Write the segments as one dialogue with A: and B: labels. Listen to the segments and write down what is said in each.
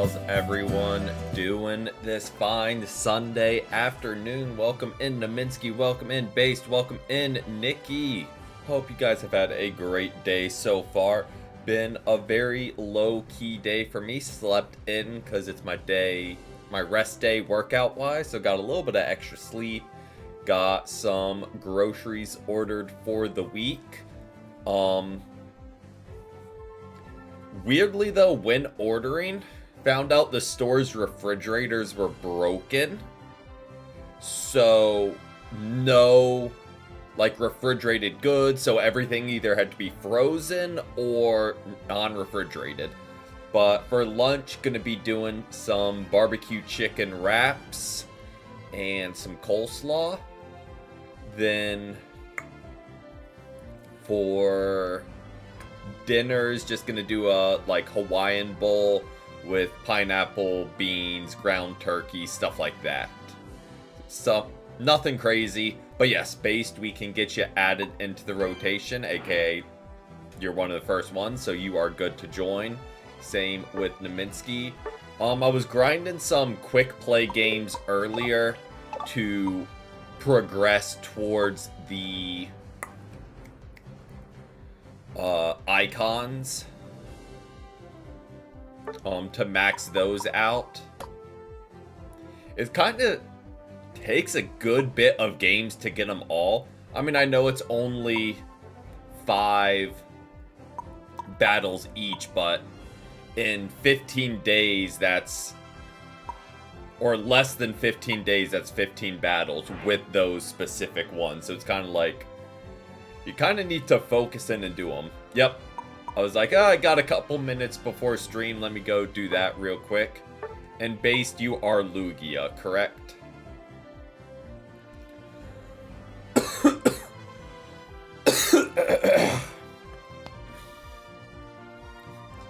A: How's everyone doing this fine Sunday afternoon? Welcome in Naminsky, welcome in Based, welcome in Nikki. Hope you guys have had a great day so far. Been a very low-key day for me. Slept in because it's my rest day workout wise, so got a little bit of extra sleep. Got some groceries ordered for the week. Weirdly though, when ordering, found out the store's refrigerators were broken. So no refrigerated goods, so everything either had to be frozen or non-refrigerated. But for lunch, gonna be doing some barbecue chicken wraps and some coleslaw. Then for dinner's just gonna do a Hawaiian bowl with pineapple, beans, ground turkey, stuff like that. So nothing crazy, but yes, Based, we can get you added into the rotation, aka you're one of the first ones, so you are good to join. Same with Naminsky. I was grinding some quick play games earlier to progress towards the icons, to max those out. It kind of takes a good bit of games to get them all. I mean, I know it's only 5 battles each, but in 15 days, or less than 15 days, that's 15 battles with those specific ones. So it's kind of like, you kind of need to focus in and do them. Yep. I was like, I got a couple minutes before stream. Let me go do that real quick. And Based, you are Lugia, correct?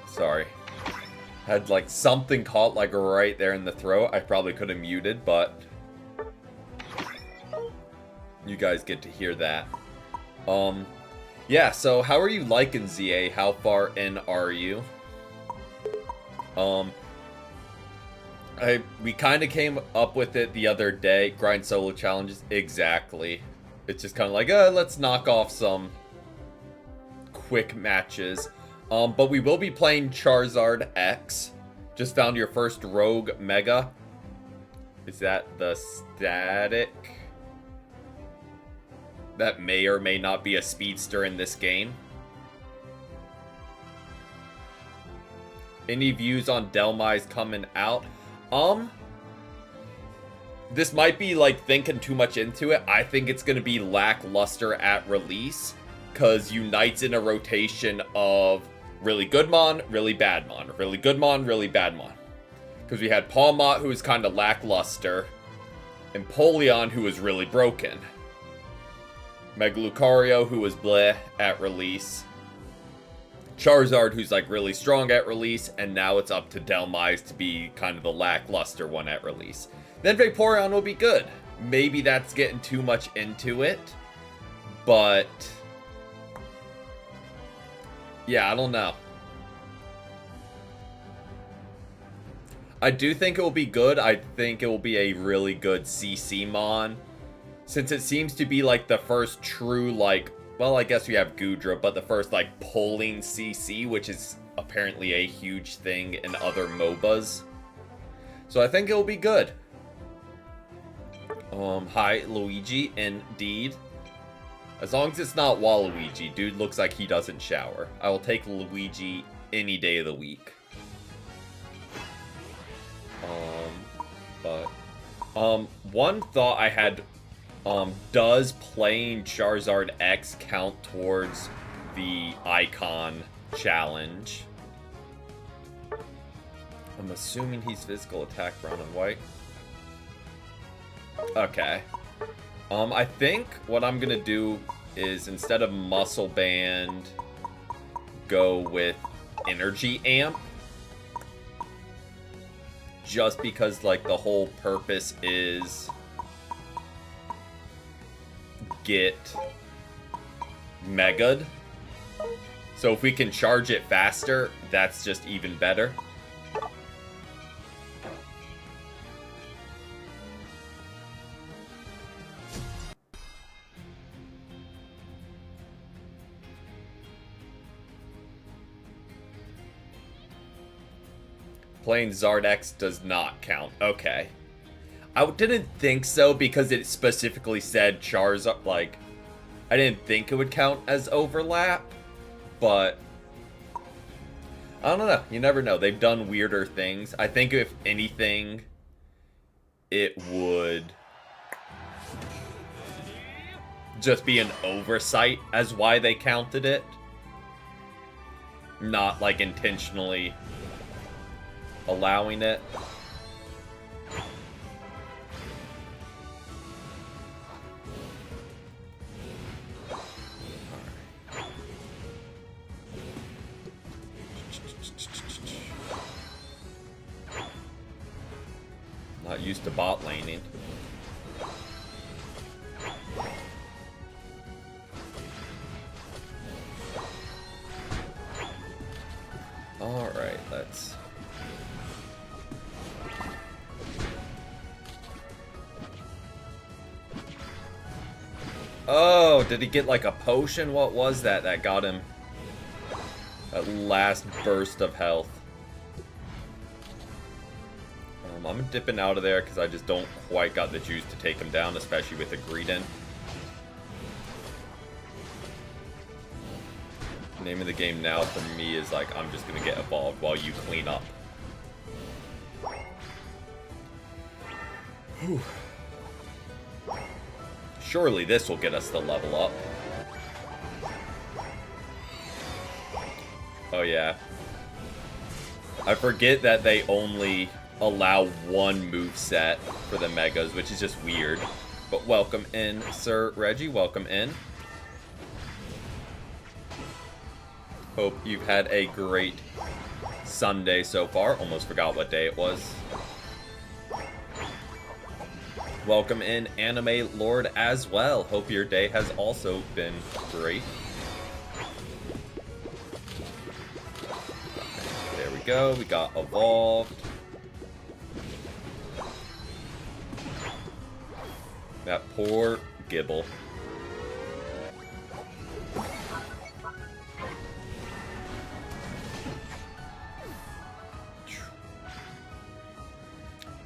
A: Sorry. Had something caught right there in the throat. I probably could have muted, but you guys get to hear that. Yeah, so how are you liking ZA? How far in are you? We kind of came up with it the other day. Grind solo challenges. Exactly. It's just kind of like, let's knock off some quick matches. But we will be playing Charizard X. Just found your first Rogue Mega. Is that the static? That may or may not be a speedster in this game. Any views on Delmise coming out? This might be thinking too much into it. I think it's gonna be lackluster at release, cause Unite's in a rotation of really good Mon, really bad Mon, really good Mon, really bad Mon. Because we had Palmot, who was kind of lackluster, and Polion, who was really broken. Mega Lucario, who was bleh at release. Charizard, who's really strong at release, and now it's up to Delmise to be kind of the lackluster one at release. Then Vaporeon will be good. Maybe that's getting too much into it, but yeah, I don't know. I do think it will be good. I think it will be a really good CC Mon. Since it seems to be the first true well, I guess we have Goodra, but the first pulling CC, which is apparently a huge thing in other MOBAs. So I think it will be good. Hi Luigi, indeed. As long as it's not Waluigi, dude looks like he doesn't shower. I will take Luigi any day of the week. One thought I had, does playing Charizard X count towards the icon challenge? I'm assuming he's physical attack brown and white. Okay. I think what I'm gonna do is, instead of Muscle Band, go with Energy Amp. Just because, the whole purpose is get Mega'd. So if we can charge it faster, that's just even better. Playing Zardex does not count. Okay. I didn't think so because it specifically said Charizard, like, I didn't think it would count as overlap, but I don't know. You never know. They've done weirder things. I think if anything, it would just be an oversight as why they counted it. Not, like, intentionally allowing it. Not used to bot laning. Alright, let's... Oh, did he get like a potion? What was that that got him that last burst of health? I'm dipping out of there because I just don't quite got the juice to take him down, especially with the Greedent. Name of the game now for me is like, I'm just gonna get evolved while you clean up. Whew. Surely this will get us the level up. Oh yeah. I forget that they only allow one moveset for the Megas, which is just weird. But welcome in, Sir Reggie. Welcome in. Hope you've had a great Sunday so far. Almost forgot what day it was. Welcome in, Anime Lord, as well. Hope your day has also been great. There we go. We got evolved. That poor Gibble.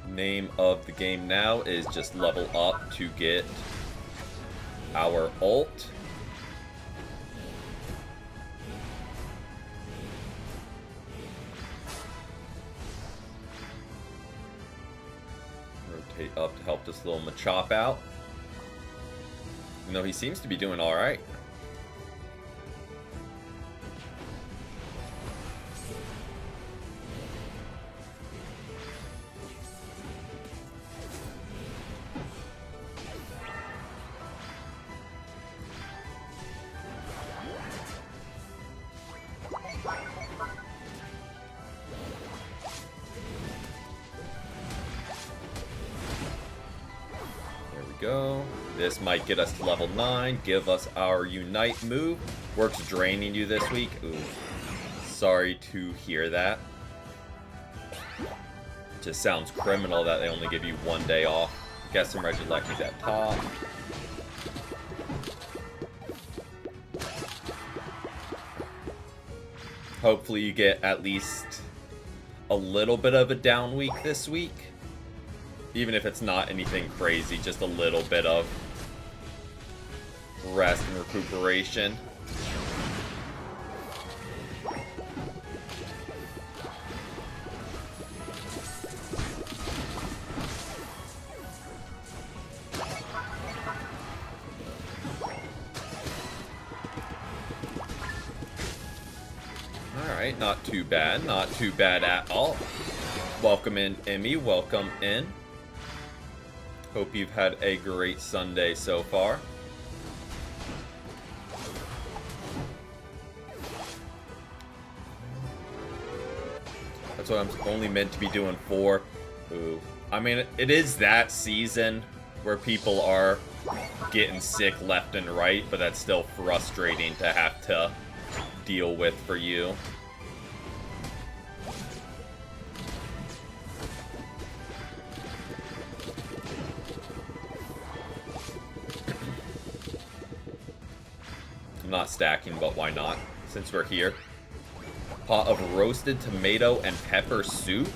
A: Name of the game now is just level up to get our ult. Rotate up to help this little Machop out. You know, he seems to be doing alright. Go. This might get us to level 9, give us our Unite move. Works draining you this week. Ooh. Sorry to hear that. Just sounds criminal that they only give you 1 day off. Guess some Regileckies at top. Hopefully you get at least a little bit of a down week this week. Even if it's not anything crazy, just a little bit of rest and recuperation. Alright, not too bad. Not too bad at all. Welcome in, Emmy. Welcome in. Hope you've had a great Sunday so far. That's what I'm only meant to be doing 4. Ooh. I mean, it is that season where people are getting sick left and right, but that's still frustrating to have to deal with for you. I'm not stacking, but why not? Since we're here. Pot of roasted tomato and pepper soup.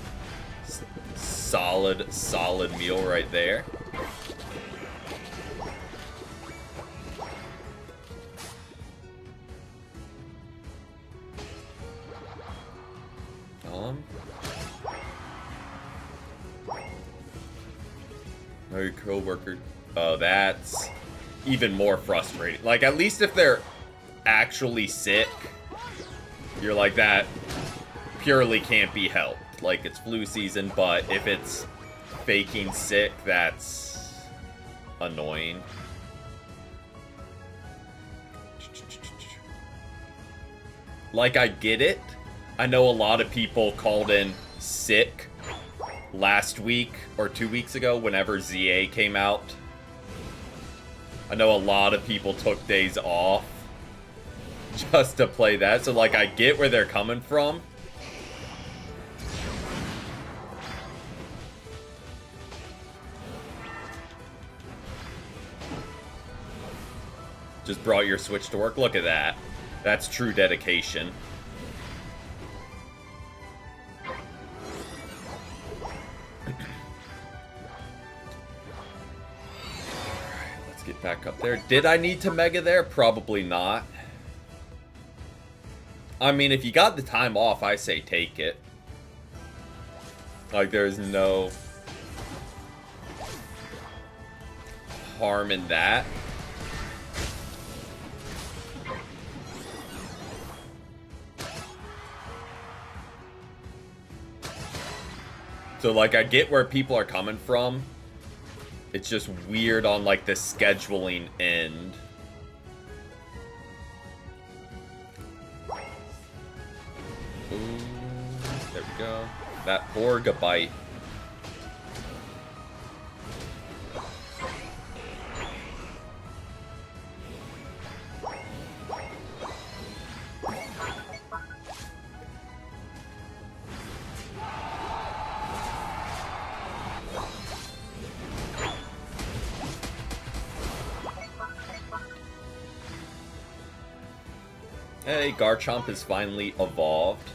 A: solid meal right there. Your co-worker. Oh, that's even more frustrating. Like, at least if they're actually sick, you're like, that purely can't be helped. Like, it's flu season, but if it's faking sick, that's annoying. Like, I get it. I know a lot of people called in sick last week or 2 weeks ago whenever ZA came out. I know a lot of people took days off just to play that. So, like, I get where they're coming from. Just brought your Switch to work. Look at that. That's true dedication. Let's get back up there. Did I need to Mega there? Probably not. I mean, if you got the time off, I say take it. Like, there's no harm in that. So, like, I get where people are coming from. It's just weird on, like, the scheduling end. Ooh, there we go. That poor Gabite. Hey, Garchomp has finally evolved.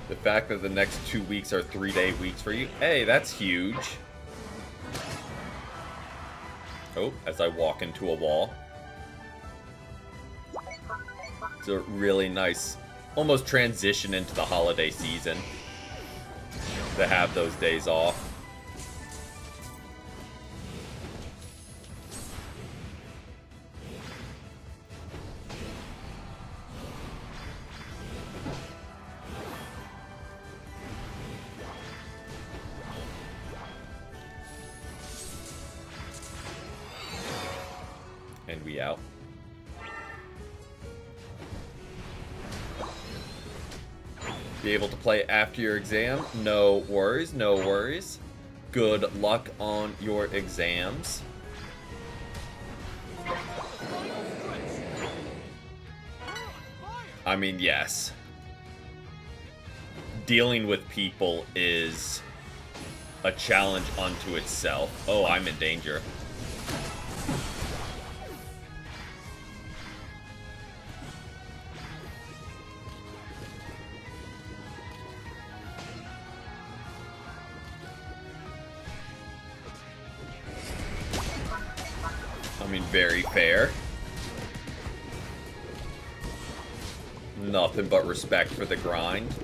A: The fact that the next 2 weeks are 3-day weeks for you. Hey, that's huge. Oh, as I walk into a wall. It's a really nice, almost transition into the holiday season to have those days off. And we out. Be able to play after your exam? No worries, no worries. Good luck on your exams. I mean, yes. Dealing with people is a challenge unto itself. Oh, I'm in danger. I mean, very fair. Nothing but respect for the grind.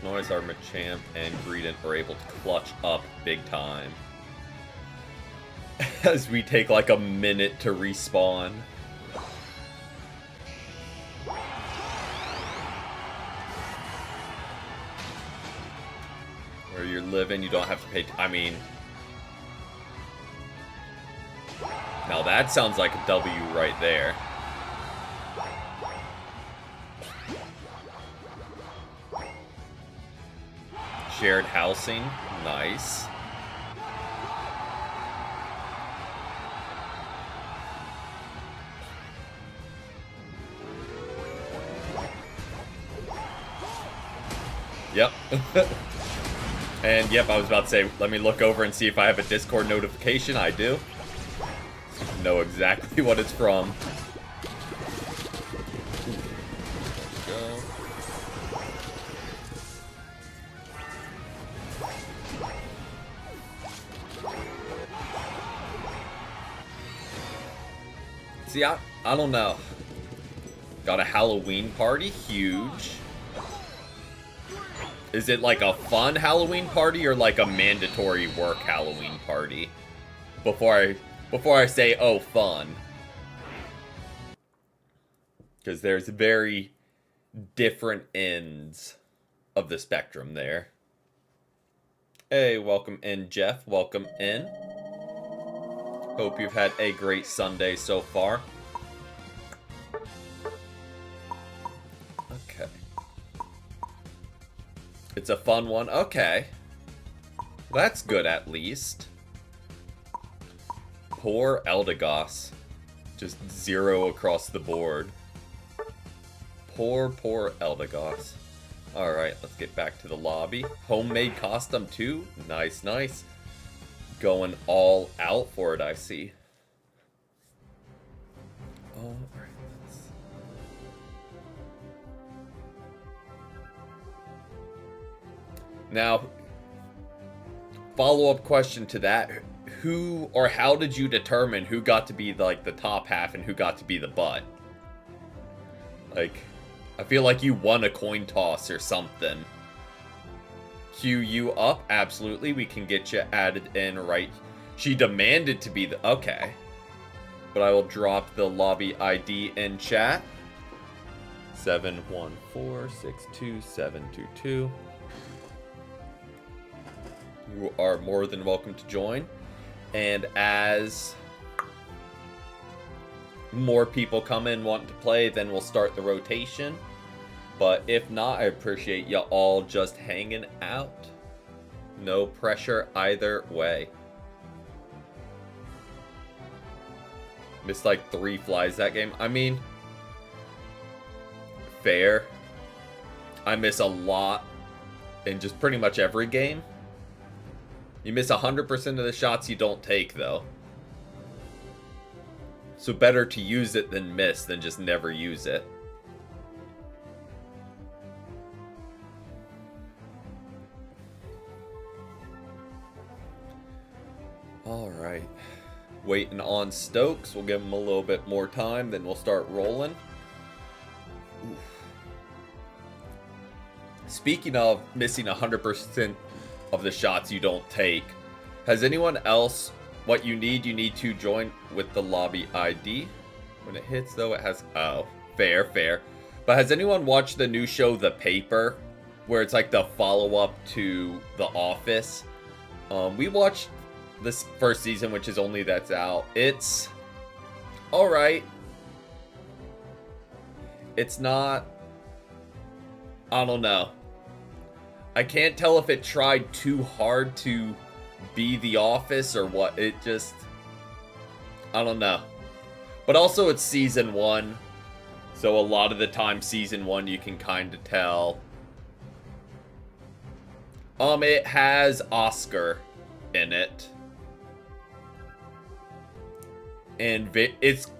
A: Nice. Our Machamp and Greedent are able to clutch up big time. As we take like a minute to respawn. Where you're living, you don't have to pay. I mean, now that sounds like a W right there. Shared housing, nice. Yep. And yep, I was about to say, let me look over and see if I have a Discord notification. I do. know exactly what it's from. Go. See, I don't know. Got a Halloween party? Huge. Is it like a fun Halloween party or like a mandatory work Halloween party? Before I say, oh, fun. Because there's very different ends of the spectrum there. Hey, welcome in, Jeff. Welcome in. Hope you've had a great Sunday so far. Okay. It's a fun one. Okay. That's good at least. Poor Eldegoss. Just 0 across the board. Poor Eldegoss. Alright, let's get back to the lobby. Homemade costume too? Nice, nice. Going all out for it, I see. Alright, now, follow-up question to that. Who or how did you determine who got to be like the top half and who got to be the butt? Like, I feel like you won a coin toss or something. Queue you up? Absolutely, we can get you added in right. She demanded to be the... Okay. But I will drop the lobby ID in chat. 714-62722. You are more than welcome to join. And as more people come in wanting to play, then we'll start the rotation. But if not, I appreciate you all just hanging out. No pressure either way. Missed like 3 flies that game. I mean, fair. I miss a lot in just pretty much every game. You miss 100% of the shots you don't take, though. So better to use it than miss than just never use it. Alright. Waiting on Stokes. We'll give him a little bit more time, then we'll start rolling. Oof. Speaking of missing 100% of the shots you don't take, has anyone else... What you need to join with the lobby ID. When it hits, though, it has... Oh, fair, fair. But has anyone watched the new show, The Paper? Where it's like the follow-up to The Office. We watched this first season, which is only that's out. It's... alright. It's not... I don't know. I can't tell if it tried too hard to be The Office or what. It just... I don't know. But also it's season 1. So a lot of the time season 1 you can kind of tell. It has Oscar in it. And it's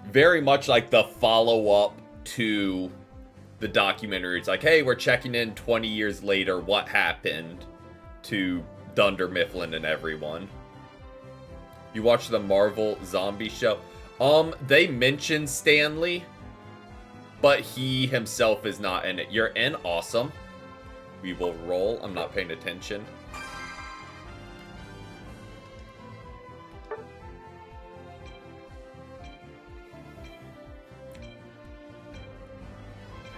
A: very much like the follow-up to the documentary. It's like, hey, we're checking in 20 years later. What happened to Dunder Mifflin and everyone? You watch the Marvel Zombie show? They mention Stanley, but he himself is not in it. You're in? Awesome. We will roll. I'm not paying attention.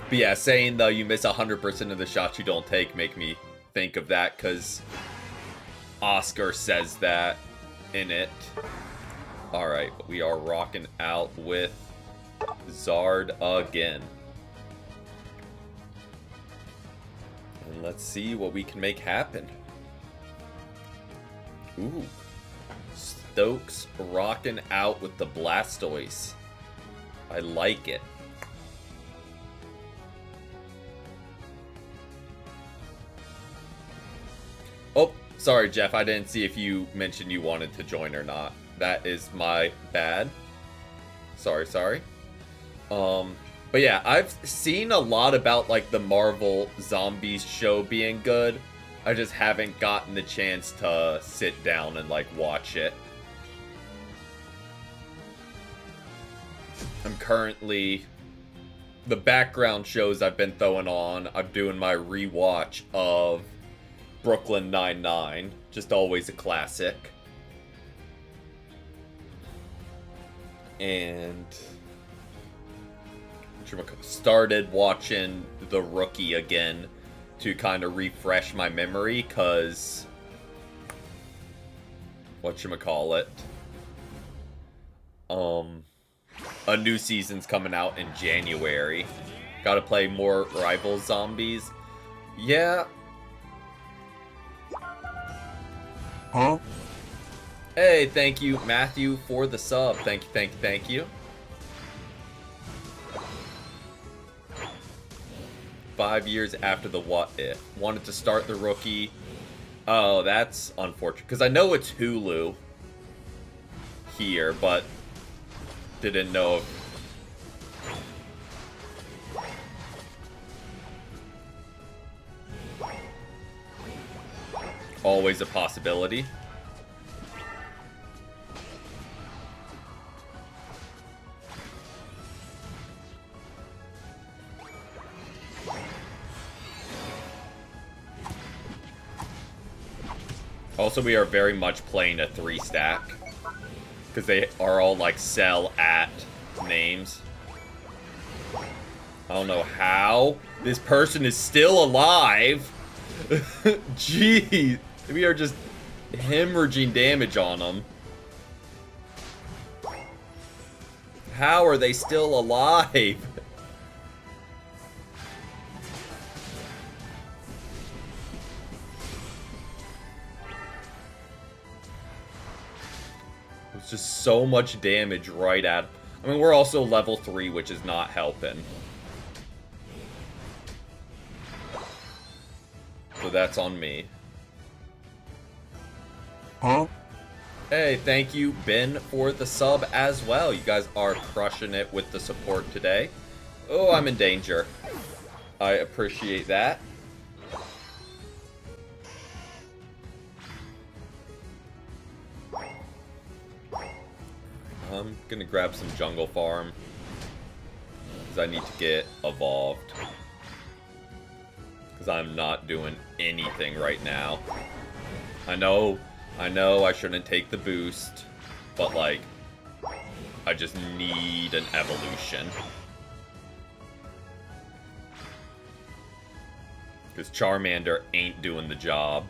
A: But yeah, saying though you miss 100% of the shots you don't take make me think of that, because Oscar says that in it. Alright, we are rocking out with Zard again. And let's see what we can make happen. Ooh. Stokes rocking out with the Blastoise. I like it. Oh, sorry, Jeff. I didn't see if you mentioned you wanted to join or not. That is my bad. Sorry. But yeah, I've seen a lot about, like, the Marvel Zombies show being good. I just haven't gotten the chance to sit down and, like, watch it. I'm currently... The background shows I've been throwing on, I'm doing my rewatch of Brooklyn Nine-Nine. Just always a classic. And... started watching The Rookie again to kind of refresh my memory, because whatchamacallit, a new season's coming out in January. Gotta play more Rival Zombies. Yeah.
B: Huh?
A: Hey, thank you, Matthew, for the sub. Thank you. 5 years after the What If. Wanted to start The Rookie. Oh, that's unfortunate. Because I know it's Hulu here, but didn't know if... Always a possibility. Also, we are very much playing a 3-stack. Because they are all, like, sell at names. I don't know how this person is still alive. Jeez. We are just hemorrhaging damage on them. How are they still alive? It's just so much damage right at... I mean, we're also level 3, which is not helping. So that's on me.
B: Huh?
A: Hey, thank you, Ben, for the sub as well. You guys are crushing it with the support today. Oh, I'm in danger. I appreciate that. I'm gonna grab some jungle farm, because I need to get evolved. Because I'm not doing anything right now. I know I shouldn't take the boost, but, like, I just need an evolution. Because Charmander ain't doing the job.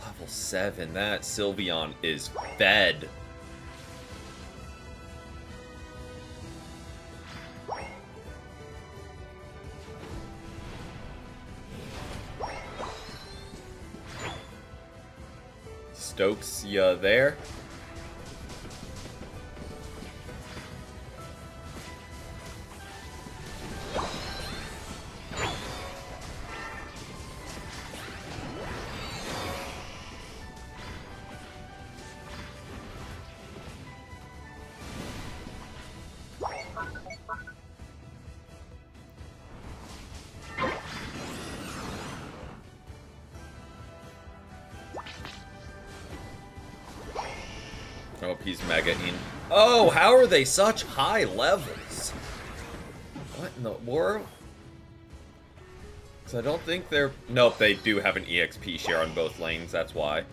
A: Level 7, that Sylveon is fed. Stokes, ya there? Oh, he's mega-ing. Oh, how are they such high levels? What in the world? So I don't think they're... Nope, they do have an EXP share on both lanes, that's why.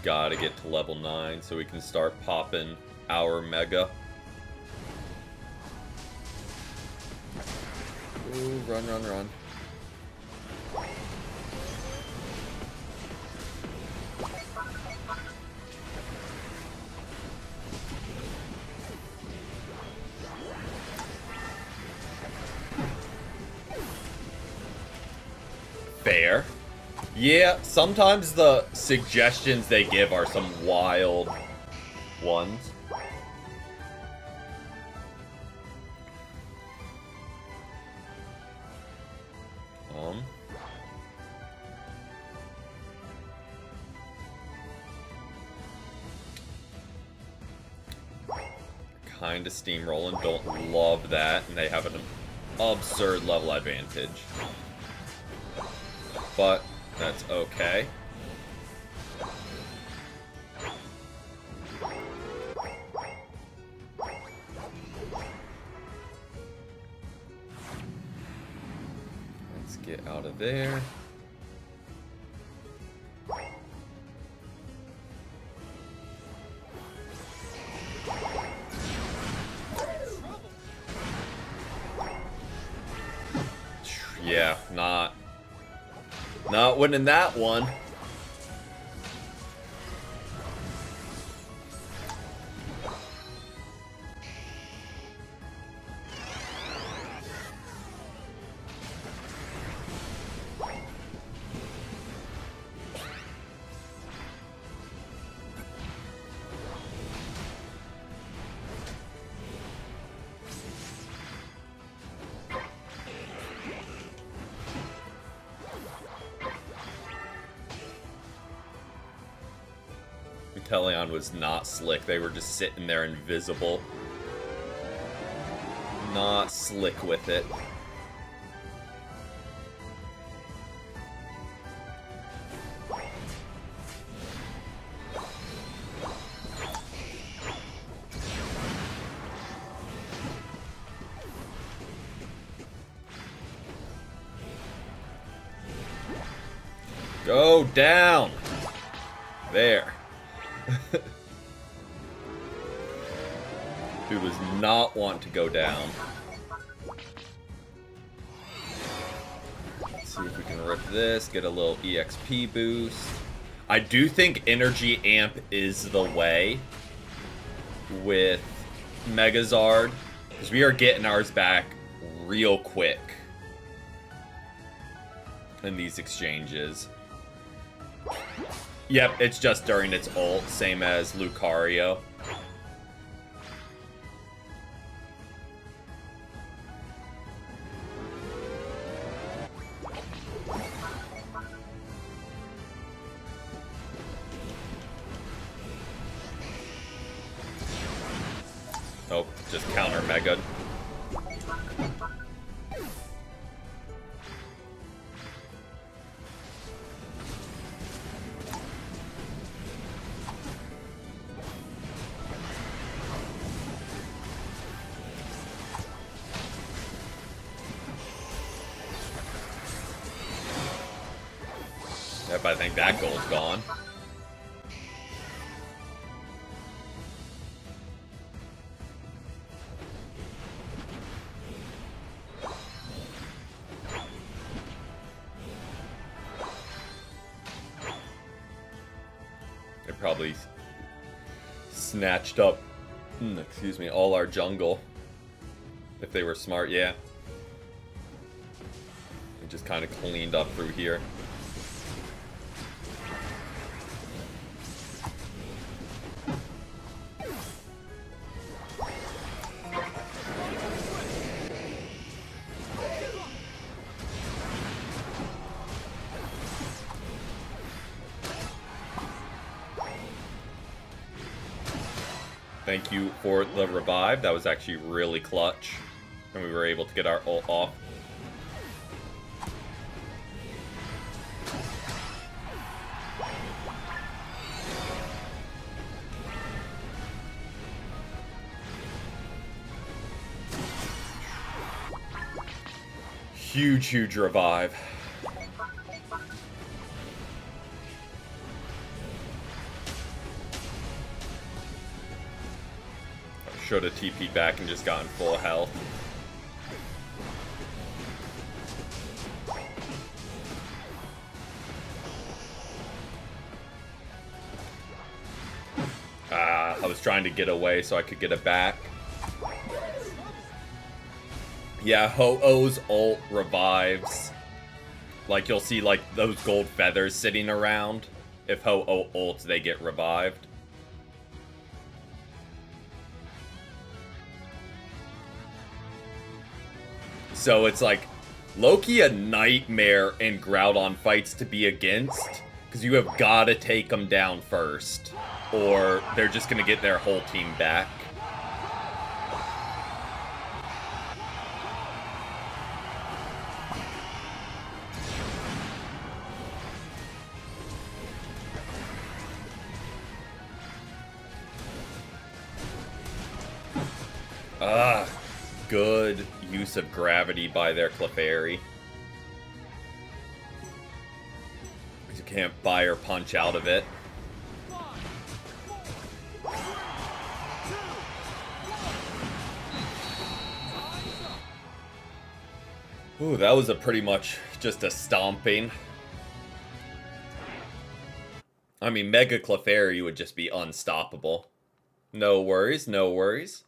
A: Gotta get to level 9 so we can start popping our Mega. Ooh, run. Fair. Yeah, sometimes the suggestions they give are some wild ones. Kinda steamrolling, don't love that, and they have an absurd level advantage. But that's okay. Let's get out of there. Yeah, not winning that one. Teleon was not slick. They were just sitting there invisible. Not slick with it. Go down. There. Dude was not want to go down. Let's see if we can rip this, get a little EXP boost. I do think Energy Amp is the way with Megazard, because we are getting ours back real quick in these exchanges. Yep, it's just during its ult, same as Lucario. Oh, just counter Mega. Yep, I think that goal's gone. They probably snatched up, excuse me, all our jungle. If they were smart, yeah. They just kind of cleaned up through here. Thank you for the revive. That was actually really clutch. And we were able to get our ult off. Huge, huge revive. Should have TP'd back and just gotten full health. I was trying to get away so I could get it back. Yeah, Ho-Oh's ult revives Like, you'll see, like, those gold feathers sitting around. If Ho-Oh ults, they get revived. So it's like, low-key a nightmare in Groudon fights to be against, because you have got to take them down first, or they're just going to get their whole team back. Good use of gravity by their Clefairy. You can't fire punch out of it. Ooh, that was a pretty much just a stomping. I mean, Mega Clefairy would just be unstoppable. No worries, no worries.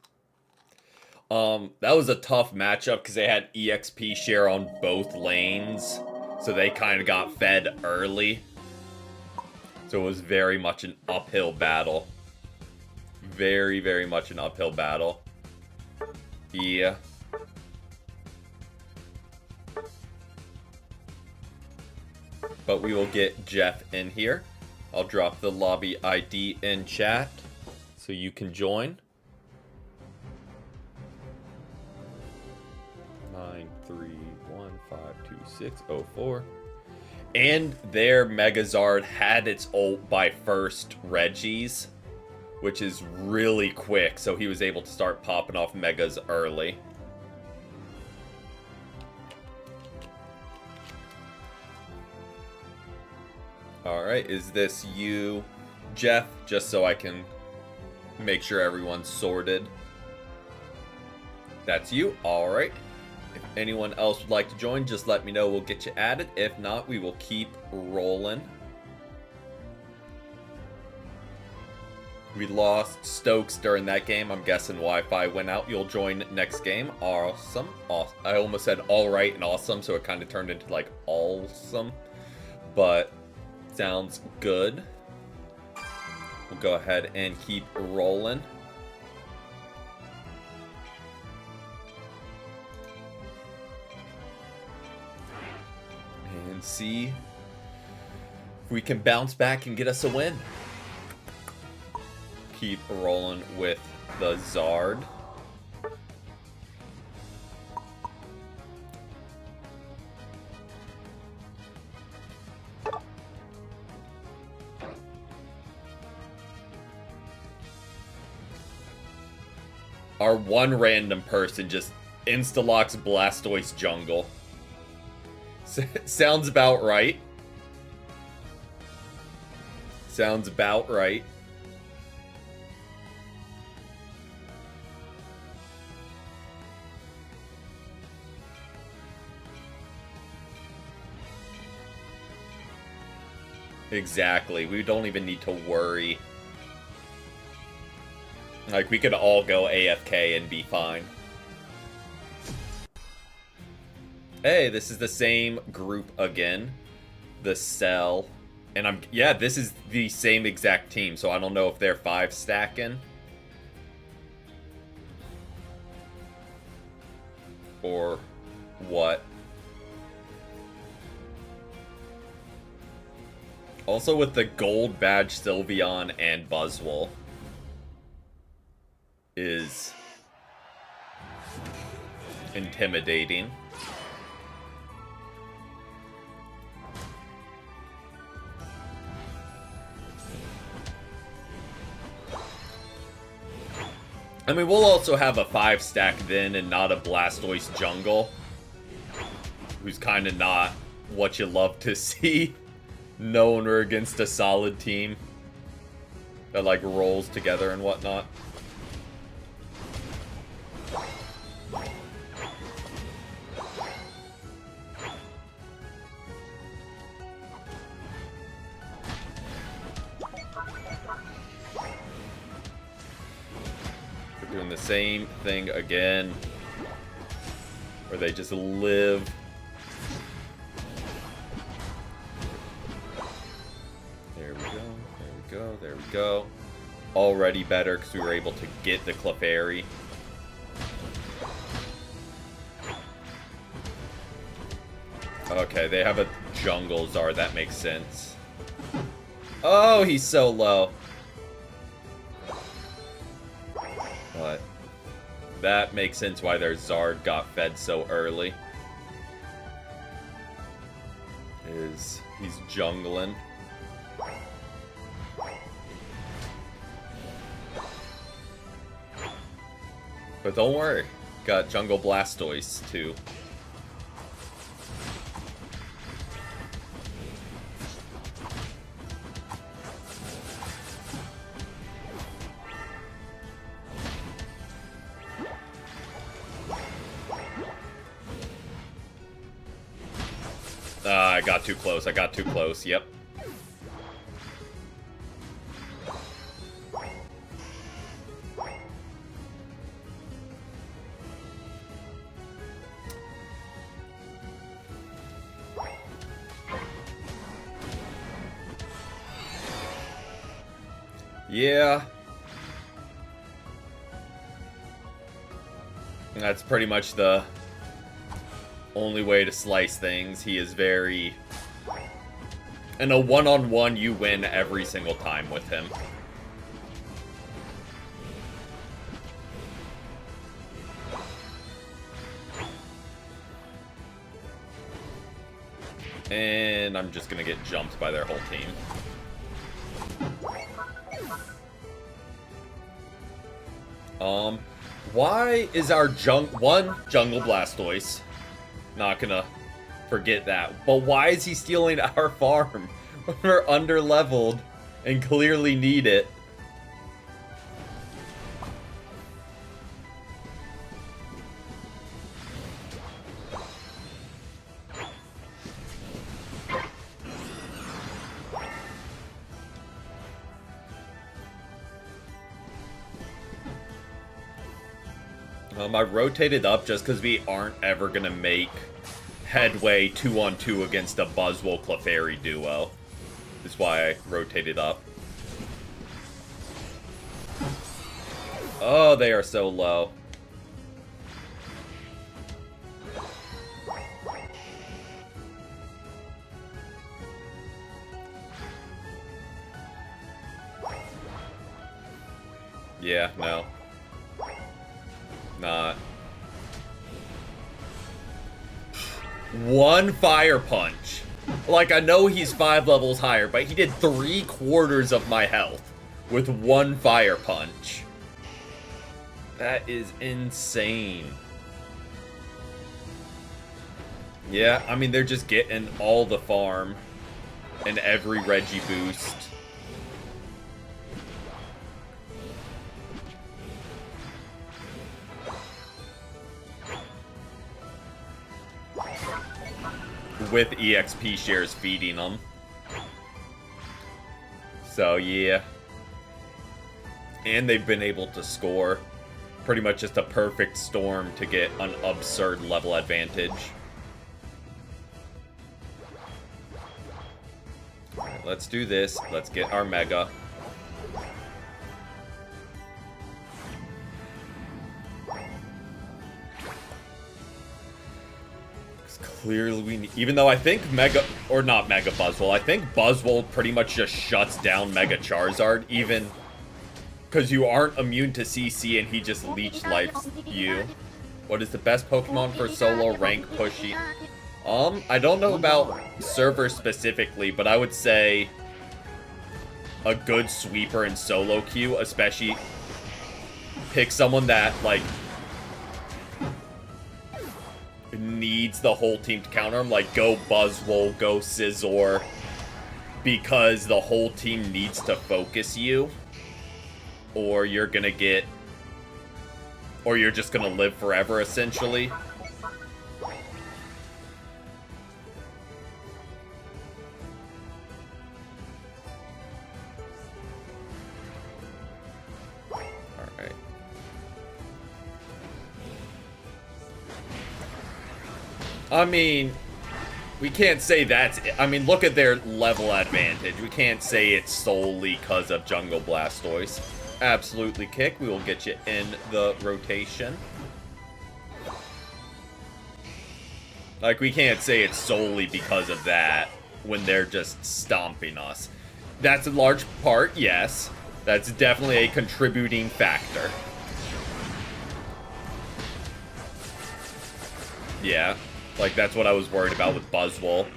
A: That was a tough matchup because they had EXP share on both lanes. So they kind of got fed early. So it was very much an uphill battle. Very, very much an uphill battle. Yeah. But we will get Jeff in here. I'll drop the lobby ID in chat so you can join. 9315260 and their Megazard had its ult by first Reggie's, which is really quick, so he was able to start popping off Megas early. Alright, is this you, Jeff? Just so I can make sure everyone's sorted. That's you? Alright. If anyone else would like to join, just let me know. We'll get you added. If not, we will keep rolling. We lost Stokes during that game. I'm guessing Wi-Fi went out. You'll join next game. Awesome. Awesome. I almost said alright and awesome, so it kind of turned into like awesome. But sounds good. We'll go ahead and keep rolling. And see if we can bounce back and get us a win. Keep rolling with the Zard. Our one random person just insta-locks Blastoise jungle. Sounds about right. Sounds about right. Exactly. We don't even need to worry. Like, we could all go AFK and be fine. Hey, this is the same group again. The Cell. And yeah, this is the same exact team, so I don't know if they're 5 stacking. Or what. Also with the gold badge Sylveon and Buzzwole is intimidating. I mean, we'll also have a 5 stack then and not a Blastoise jungle, who's kind of not what you love to see, knowing we're against a solid team that like rolls together and whatnot. Doing the same thing again, where they just live go, there we go. Already better because we were able to get the Clefairy. Okay, they have a Jungle Zard, that makes sense. Oh, he's so low. But that makes sense why their Zard got fed so early. He's jungling. But don't worry, got Jungle Blastoise too. I got too close. I got too close. Yep. Yeah. That's pretty much the only way to slice things. He is very... In a one-on-one, you win every single time with him. And I'm just gonna get jumped by their whole team. Why is our one Jungle Blastoise? Not gonna forget that. But why is he stealing our farm? We're under-leveled and clearly need it. I rotated up just because we aren't ever going to make headway 2-on-2 against a Buzzwole Clefairy duo. That's why I rotated up. Oh, they are so low. Yeah, no. Not. One Fire Punch. Like, I know he's 5 levels higher, but he did 3/4 of my health with one Fire Punch. That is insane. Yeah, I mean, they're just getting all the farm and every Reggie boost. With EXP shares feeding them. So, yeah. And they've been able to score. Pretty much just a perfect storm to get an absurd level advantage. Alright, let's do this. Let's get our Mega. Clearly we need, even though I think Mega, or not Mega Buzzwole, I think Buzzwole pretty much just shuts down Mega Charizard, even because you aren't immune to CC and he just leech lifes you. What is the best Pokemon for solo rank pushing? I don't know about server specifically, but I would say a good sweeper in solo queue, especially pick someone that, like, needs the whole team to counter him, like go Buzzwole, go Scizor, because the whole team needs to focus you, or you're gonna get, or you're just gonna live forever, essentially. Alright. I mean, We can't say that's it. I mean, look at their level advantage. We can't say it's solely because of Jungle Blastoise. Absolutely kick. We will get you in the rotation. Like, we can't say it's solely because of that when they're just stomping us. That's a large part, yes. That's definitely a contributing factor. Yeah, like that's what I was worried about with Buzzwole.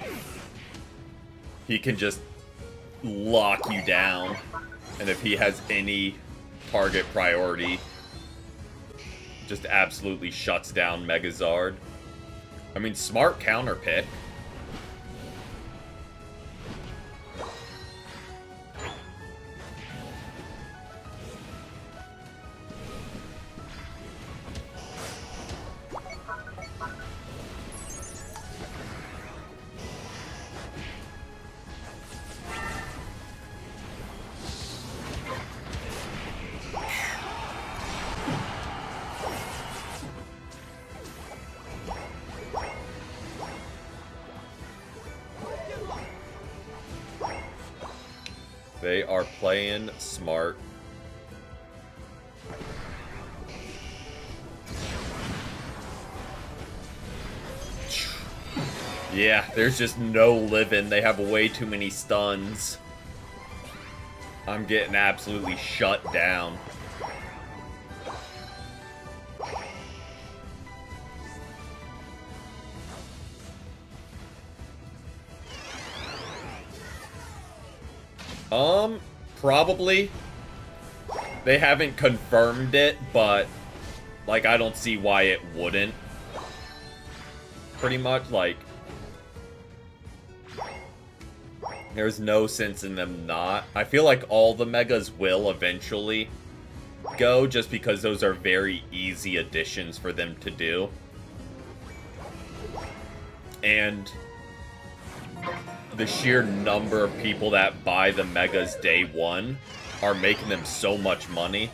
A: He can just lock you down, and if he has any target priority, just absolutely shuts down Megazard. I mean, smart counter pick. They are playing smart. Yeah, there's just no living. They have way too many stuns. I'm getting absolutely shut down. Probably. They haven't confirmed it, but, like, I don't see why it wouldn't. Pretty much, like, there's no sense in them not. I feel like all the Megas will eventually go, just because those are very easy additions for them to do. And the sheer number of people that buy the Megas day one are making them so much money.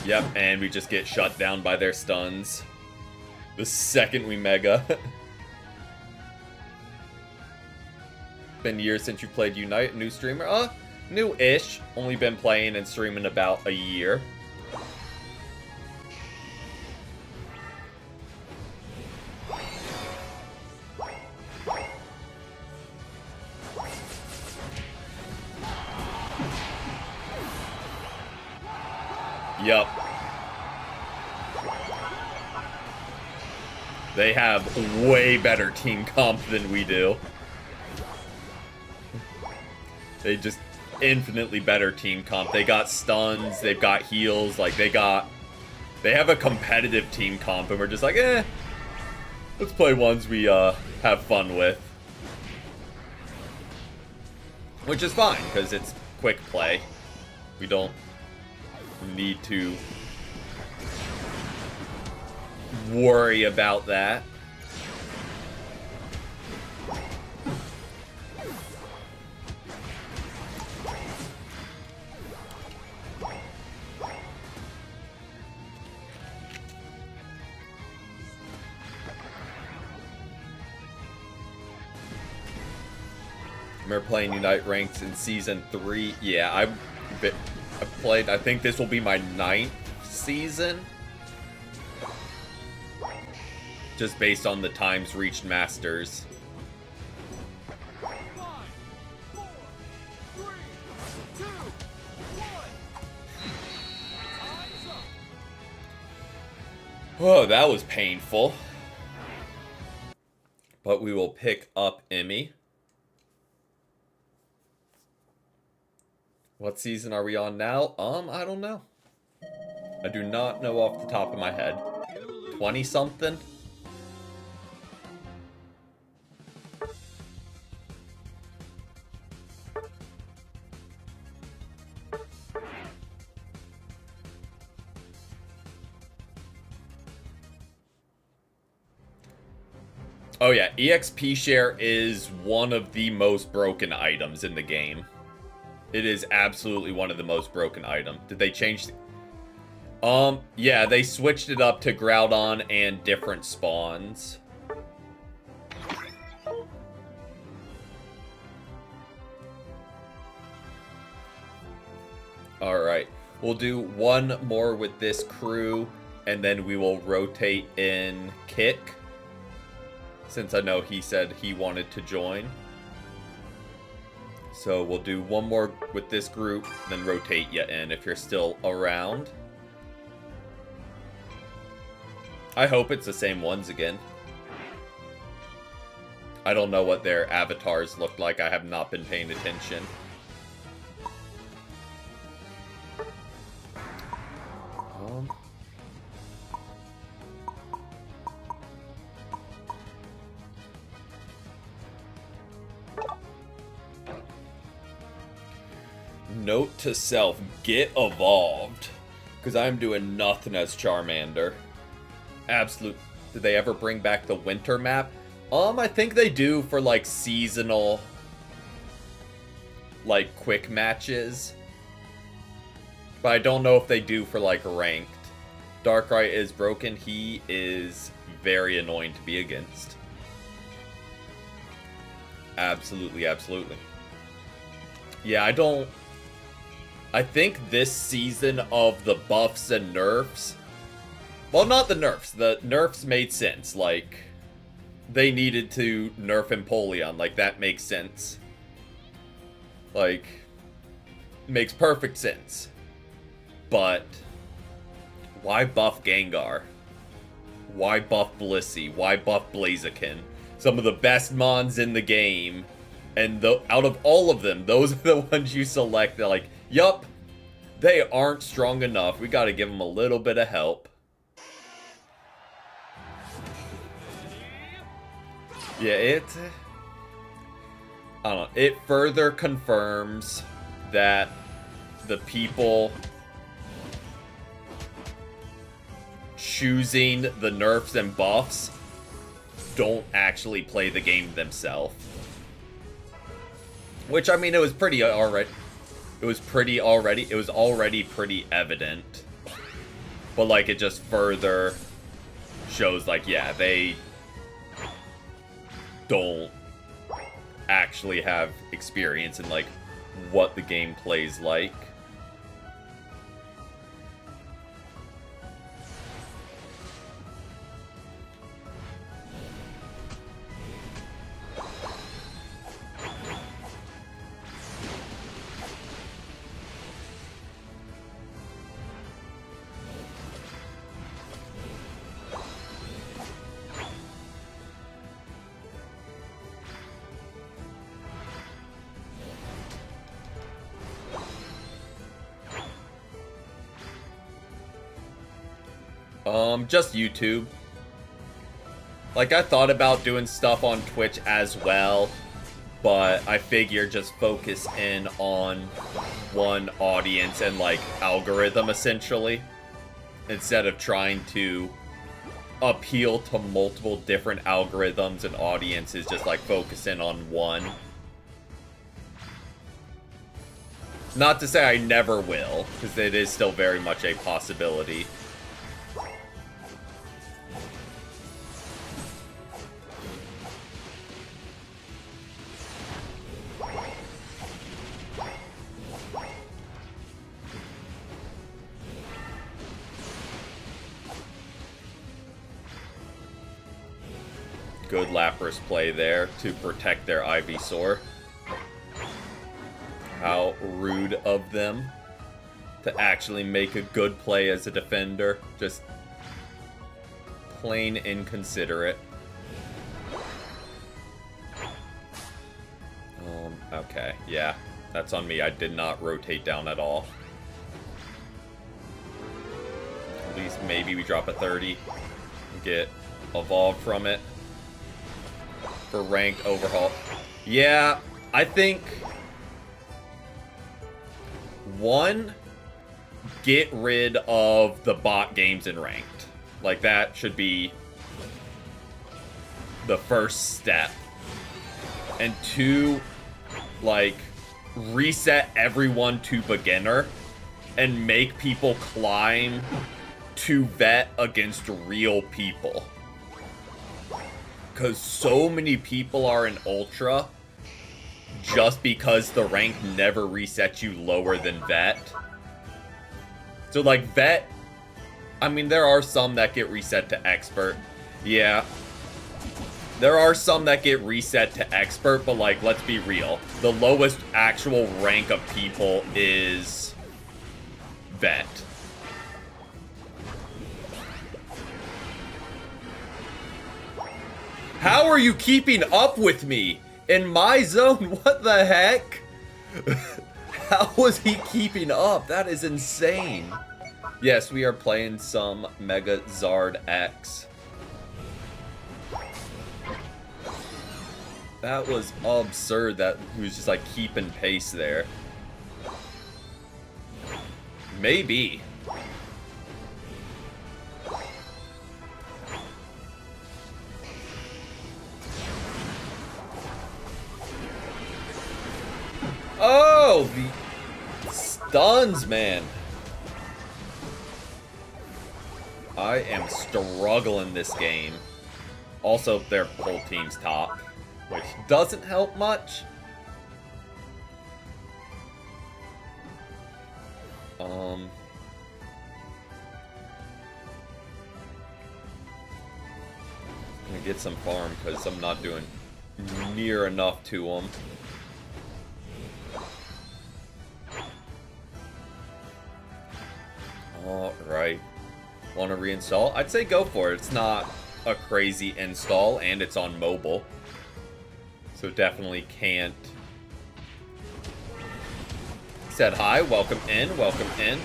A: Yep, and we just get shut down by their stuns the second we Mega. Been years since you played Unite, new streamer? New-ish. Only been playing and streaming about a year. Yup. They have way better team comp than we do. They just infinitely better team comp. They got stuns, they've got heals, like they have a competitive team comp, and we're just like, let's play ones we have fun with. Which is fine, because it's quick play. We don't need to worry about that. Remember playing Unite Ranks in Season 3? Yeah, I played, I think this will be my 9th season. Just based on the times reached Masters. Oh, that was painful. But we will pick up Emmy. What season are we on now? I don't know. I do not know off the top of my head. 20-something? Oh yeah, EXP share is one of the most broken items in the game. It is absolutely one of the most broken items. Did they change? Yeah, they switched it up to Groudon and different spawns. Alright, we'll do one more with this crew, and then we will rotate in Kick, since I know he said he wanted to join. So we'll do one more with this group, then rotate you in if you're still around. I hope it's the same ones again. I don't know what their avatars look like. I have not been paying attention. Note to self, get evolved. Because I'm doing nothing as Charmander. Absolute. Did they ever bring back the winter map? I think they do for like seasonal, like quick matches. But I don't know if they do for like ranked. Darkrai is broken. He is very annoying to be against. Absolutely, absolutely. Yeah, I think this season of the buffs and nerfs... Well, not the nerfs. The nerfs made sense. Like, they needed to nerf Empoleon. Like, that makes sense. Like, makes perfect sense. But, why buff Gengar? Why buff Blissey? Why buff Blaziken? Some of the best mons in the game. And out of all of them, those are the ones you select. They're like, yup, they aren't strong enough. We gotta give them a little bit of help. Yeah, I don't know. It further confirms that the people choosing the nerfs and buffs don't actually play the game themselves. Which, I mean, it was pretty already. It was already pretty evident. But, like, it just further shows, like, yeah, they don't actually have experience in, like, what the game plays like. Just YouTube. Like, I thought about doing stuff on Twitch as well, but I figure just focus in on one audience and, like, algorithm, essentially, instead of trying to appeal to multiple different algorithms and audiences, just, like, focus in on one. Not to say I never will, because it is still very much a possibility. Good Lapras play there to protect their Ivysaur. How rude of them to actually make a good play as a defender. Just plain inconsiderate. Okay, yeah. That's on me. I did not rotate down at all. At least maybe we drop a 30 and get evolved from it. For ranked overhaul. Yeah, I think... One, get rid of the bot games in ranked. Like, that should be the first step. And two, like, reset everyone to beginner and make people climb to vet against real people. Because so many people are in Ultra just because the rank never resets you lower than vet. So like vet, I mean there are some that get reset to expert. Yeah. There are some that get reset to expert, but like let's be real. The lowest actual rank of people is vet. How are you keeping up with me? In my zone? What the heck? How was he keeping up? That is insane. Yes, we are playing some Mega Zard X. That was absurd that he was just like keeping pace there. Maybe. Oh, the stuns, man. I am struggling this game. Also, their whole team's top, which doesn't help much. Gonna get some farm because I'm not doing near enough to them. Alright. Want to reinstall? I'd say go for it. It's not a crazy install, and it's on mobile. So definitely can't. Said hi, welcome in, welcome in.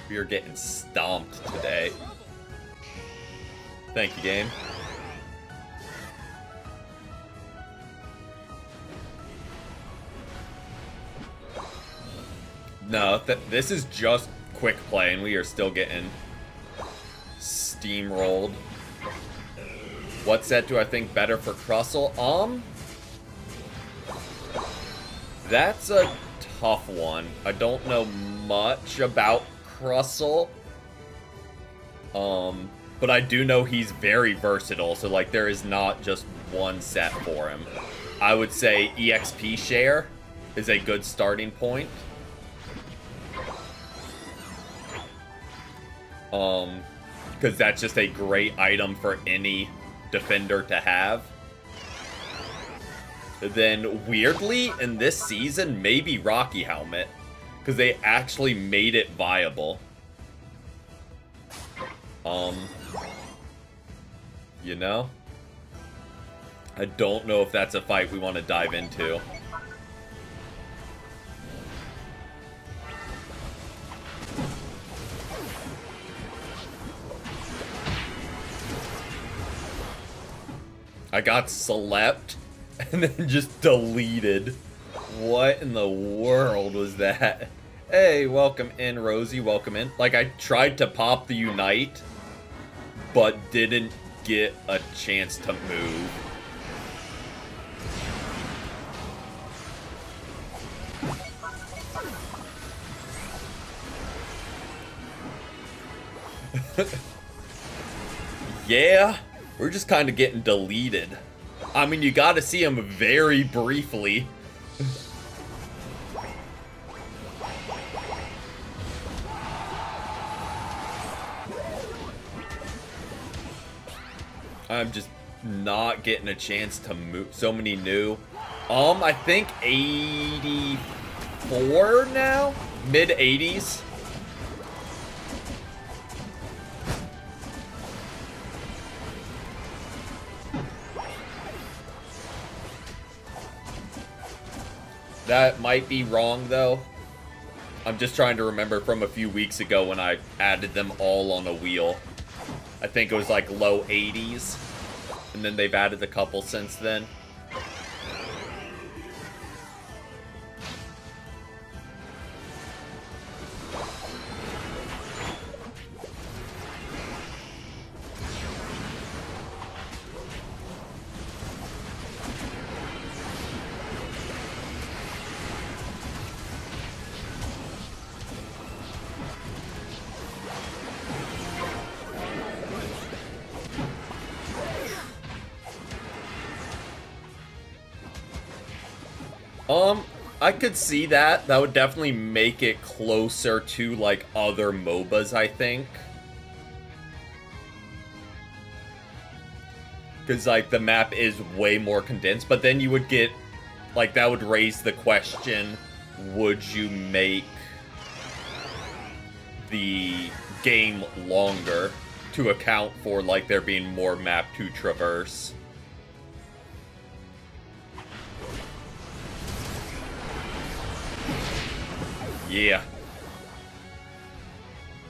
A: We are getting stomped today. Thank you, game. No, this is just quick play, and we are still getting steamrolled. What set do I think better for Crustle? That's a tough one. I don't know much about Crustle. But I do know he's very versatile, so like there is not just one set for him. I would say EXP share is a good starting point. Because that's just a great item for any defender to have. Then, weirdly, in this season, maybe Rocky Helmet. Because they actually made it viable. You know? I don't know if that's a fight we want to dive into. I got slept and then just deleted. What in the world was that? Hey, welcome in, Rosie. Welcome in. Like, I tried to pop the Unite, but didn't get a chance to move. Yeah. We're just kind of getting deleted. I mean, you got to see him very briefly. I'm just not getting a chance to move. So many new. I think 84 now? Mid-80s. That might be wrong, though. I'm just trying to remember from a few weeks ago when I added them all on a wheel. I think it was like low 80s. And then they've added a couple since then. I could see that. That would definitely make it closer to, like, other MOBAs, I think. Because, like, the map is way more condensed, but then you would get, like, that would raise the question, would you make the game longer to account for, like, there being more map to traverse? Yeah.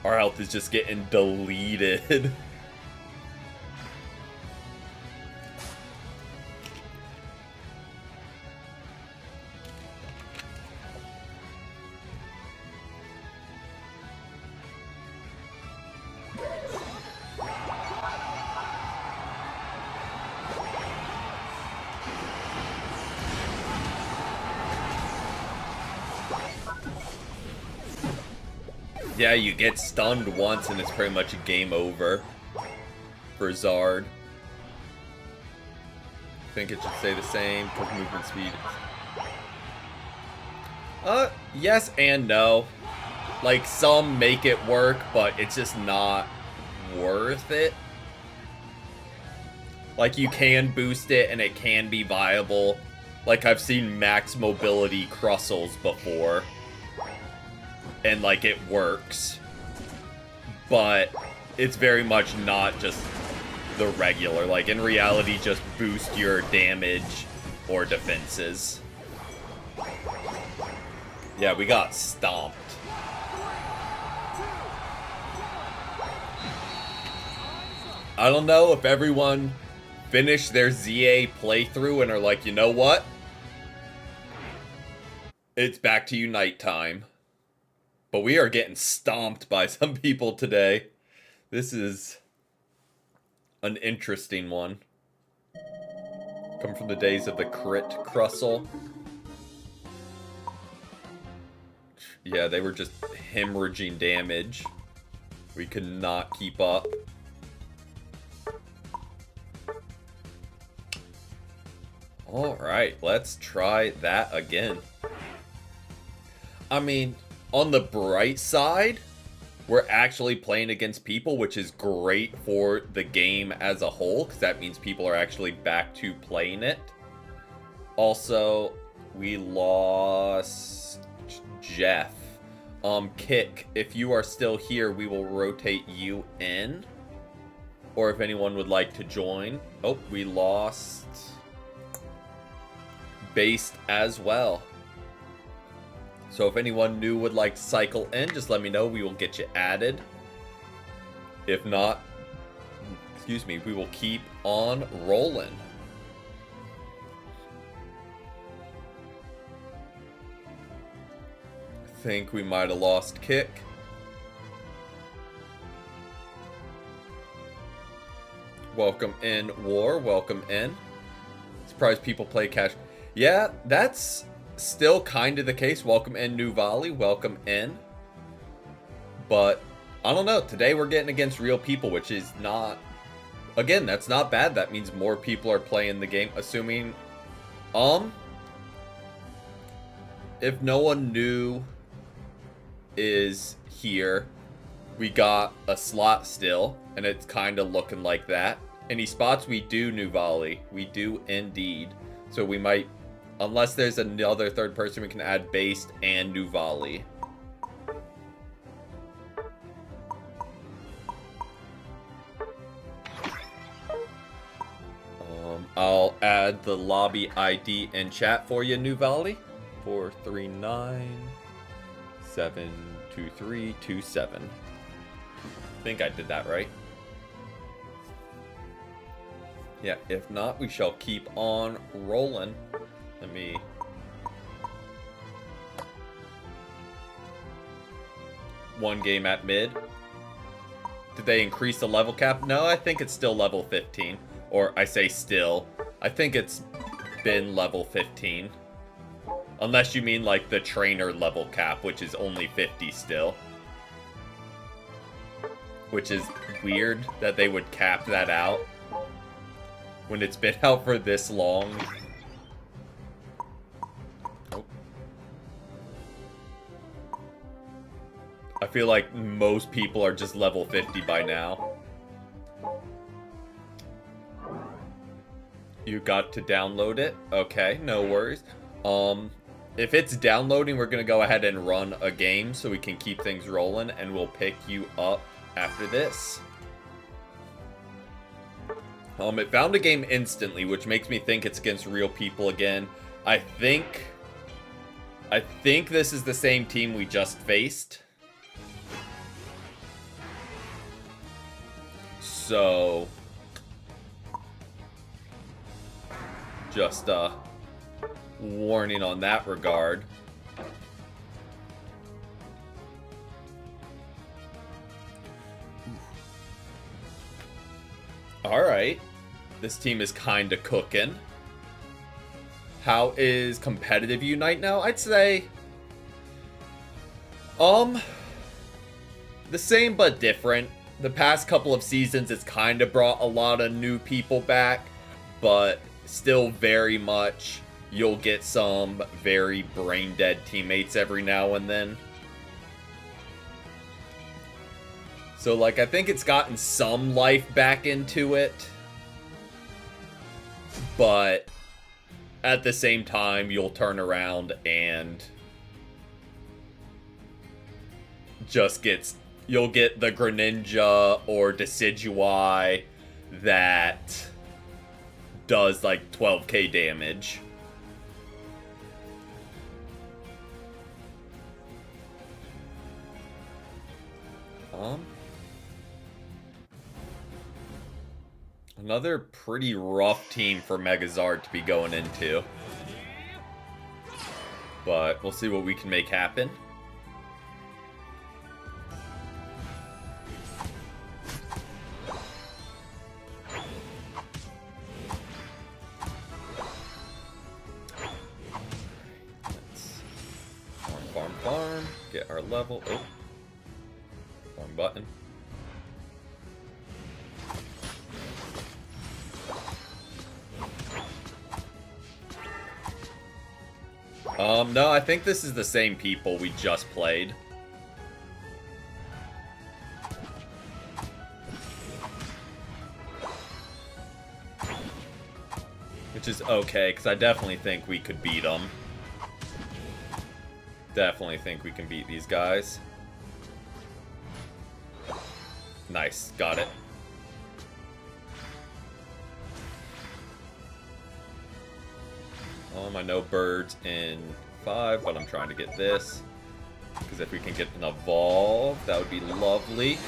A: Our health is just getting deleted. Yeah, you get stunned once and it's pretty much a game over for Zard. I think it should stay the same because movement speed is... yes and no. Like, some make it work, but it's just not worth it. Like, you can boost it and it can be viable. Like, I've seen max mobility Crustles before. And, like, it works. But it's very much not just the regular. Like, in reality, just boost your damage or defenses. Yeah, we got stomped. I don't know if everyone finished their ZA playthrough and are like, you know what? It's back to Unite time. But we are getting stomped by some people today. This is an interesting one. Come from the days of the crit Crustle. Yeah, they were just hemorrhaging damage. We could not keep up. Alright, let's try that again. I mean... on the bright side, we're actually playing against people, which is great for the game as a whole, because that means people are actually back to playing it. Also, we lost Jeff. Kick, if you are still here, we will rotate you in. Or if anyone would like to join. Oh, we lost Based as well. So if anyone new would like to cycle in, just let me know. We will get you added. If not, excuse me, we will keep on rolling. I think we might have lost Kick. Welcome in, War. Welcome in. Surprised people play Cash. Yeah, that's... still kind of the case. Welcome in, Nuvali. Welcome in. But, I don't know. Today we're getting against real people, which is not... again, that's not bad. That means more people are playing the game. Assuming... if no one new is here, we got a slot still. And it's kind of looking like that. Any spots? We do, Nuvali. We do indeed. So we might... unless there's another third person, we can add Based and Nuvali. I'll add the lobby ID in chat for you, Nuvali. 439-72327. I think I did that right. Yeah, if not, we shall keep on rolling. Let me... one game at mid. Did they increase the level cap? No, I think it's still level 15. Or, I say still. I think it's been level 15. Unless you mean, like, the trainer level cap, which is only 50 still. Which is weird that they would cap that out when it's been out for this long. I feel like most people are just level 50 by now. You got to download it? Okay, no worries. If it's downloading, we're gonna go ahead and run a game so we can keep things rolling, and we'll pick you up after this. It found a game instantly, which makes me think it's against real people again. I think this is the same team we just faced. So, just warning on that regard. Alright. This team is kinda cooking. How is competitive Unite now? I'd say the same but different. The past couple of seasons it's kinda brought a lot of new people back, but still very much you'll get some very brain dead teammates every now and then. So like I think it's gotten some life back into it, but at the same time you'll turn around and just you'll get the Greninja or Decidueye that does like 12k damage. Another pretty rough team for Megazard to be going into. But we'll see what we can make happen. Let's farm, get our level. Oh, wrong button. No, I think this is the same people we just played. Which is okay, because I definitely think we could beat them. Definitely think we can beat these guys. Nice, got it. I know birds in 5, but I'm trying to get this. Because if we can get an evolve, that would be lovely.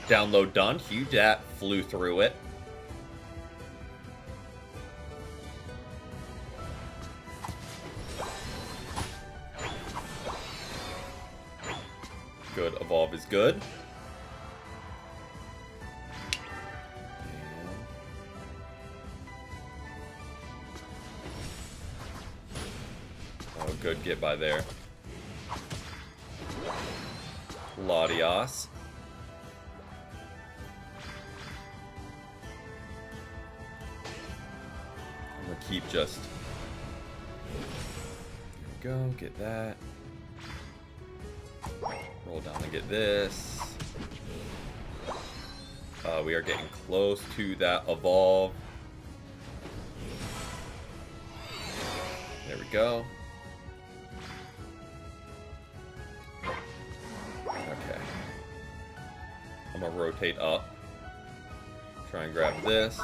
A: Download done. Huge app flew through it. Good. Evolve is good. Oh, good get by there. Latios. I'm gonna keep just... There we go, get that. Roll down and get this. We are getting close to that evolve. There we go. Okay. I'm gonna rotate up. Try and grab this.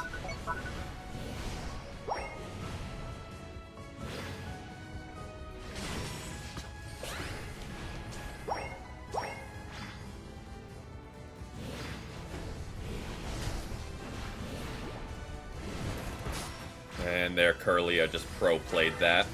A: And there, Curlia just pro-played that.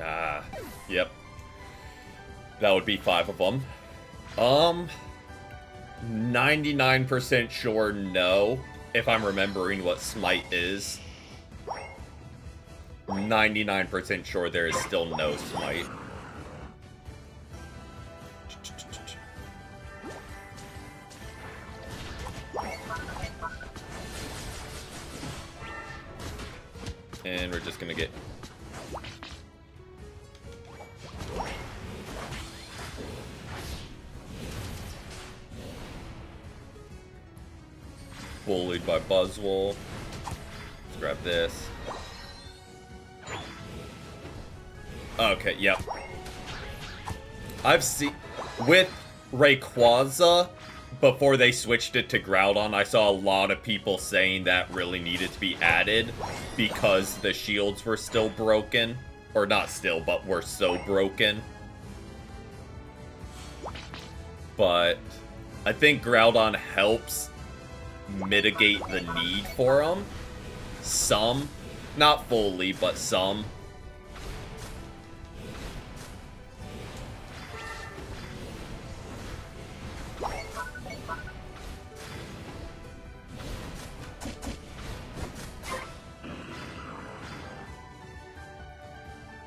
A: Ah, yep. That would be 5 of them. 99% sure no, if I'm remembering what Smite is. 99% sure there is still no Smite. And we're just gonna get... bullied by Buzzwole. Let's grab this. Okay, yep. I've seen... with Rayquaza, before they switched it to Groudon, I saw a lot of people saying that really needed to be added because the shields were still broken. Or not still, but were so broken. But I think Groudon helps mitigate the need for them. Some. Not fully, but some.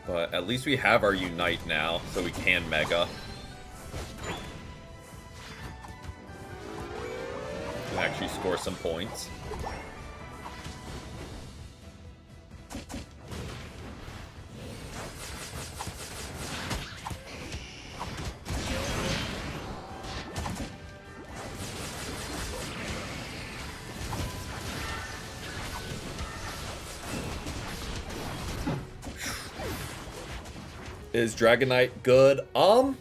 A: But at least we have our Unite now, so we can Mega. And actually score some points. Is Dragonite good? I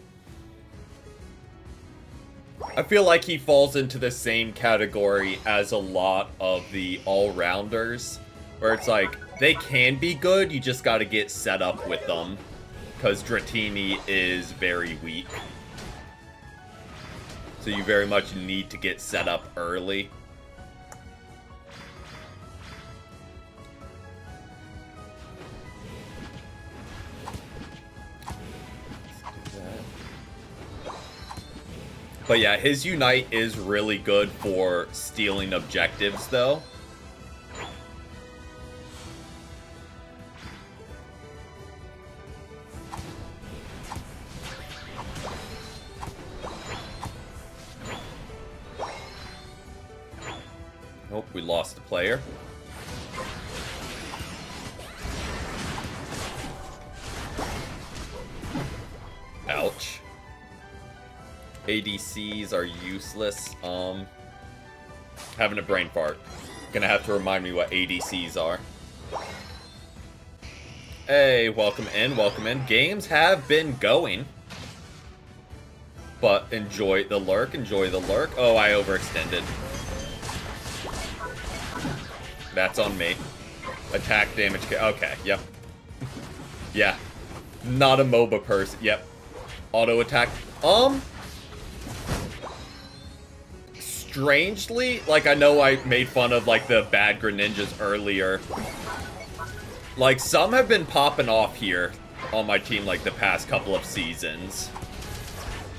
A: feel like he falls into the same category as a lot of the all-rounders, where it's like, they can be good, you just gotta get set up with them, because Dratini is very weak. So you very much need to get set up early. But yeah, his Unite is really good for stealing objectives, though. Oh, we lost a player. Ouch. ADCs are useless. Having a brain fart. Gonna have to remind me what ADCs are. Hey, welcome in, welcome in. Games have been going. But enjoy the lurk, enjoy the lurk. Oh, I overextended. That's on me. Attack damage. Okay, yep. Yeah. Not a MOBA person. Yep. Auto attack. Strangely, like, I know I made fun of, like, the bad Greninjas earlier. Like, some have been popping off here on my team, like, the past couple of seasons.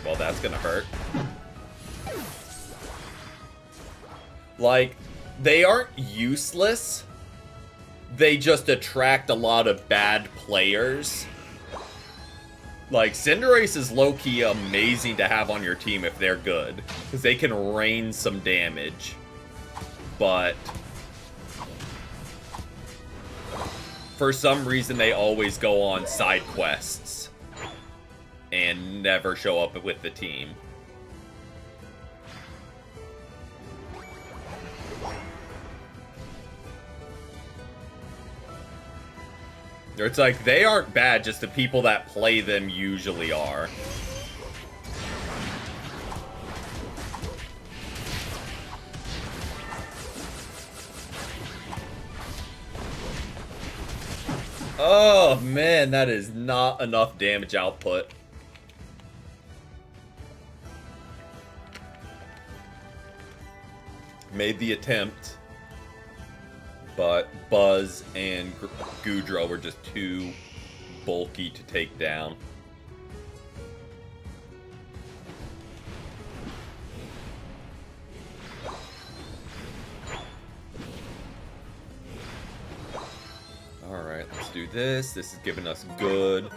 A: Well, that's gonna hurt. Like, they aren't useless. They just attract a lot of bad players. Like, Cinderace is low-key amazing to have on your team if they're good. Because they can rain some damage. But for some reason, they always go on side quests. And never show up with the team. It's like, they aren't bad, just the people that play them usually are. Oh, man, that is not enough damage output. Made the attempt. But Buzz and Goodra were just too bulky to take down. Alright, let's do this. This is giving us good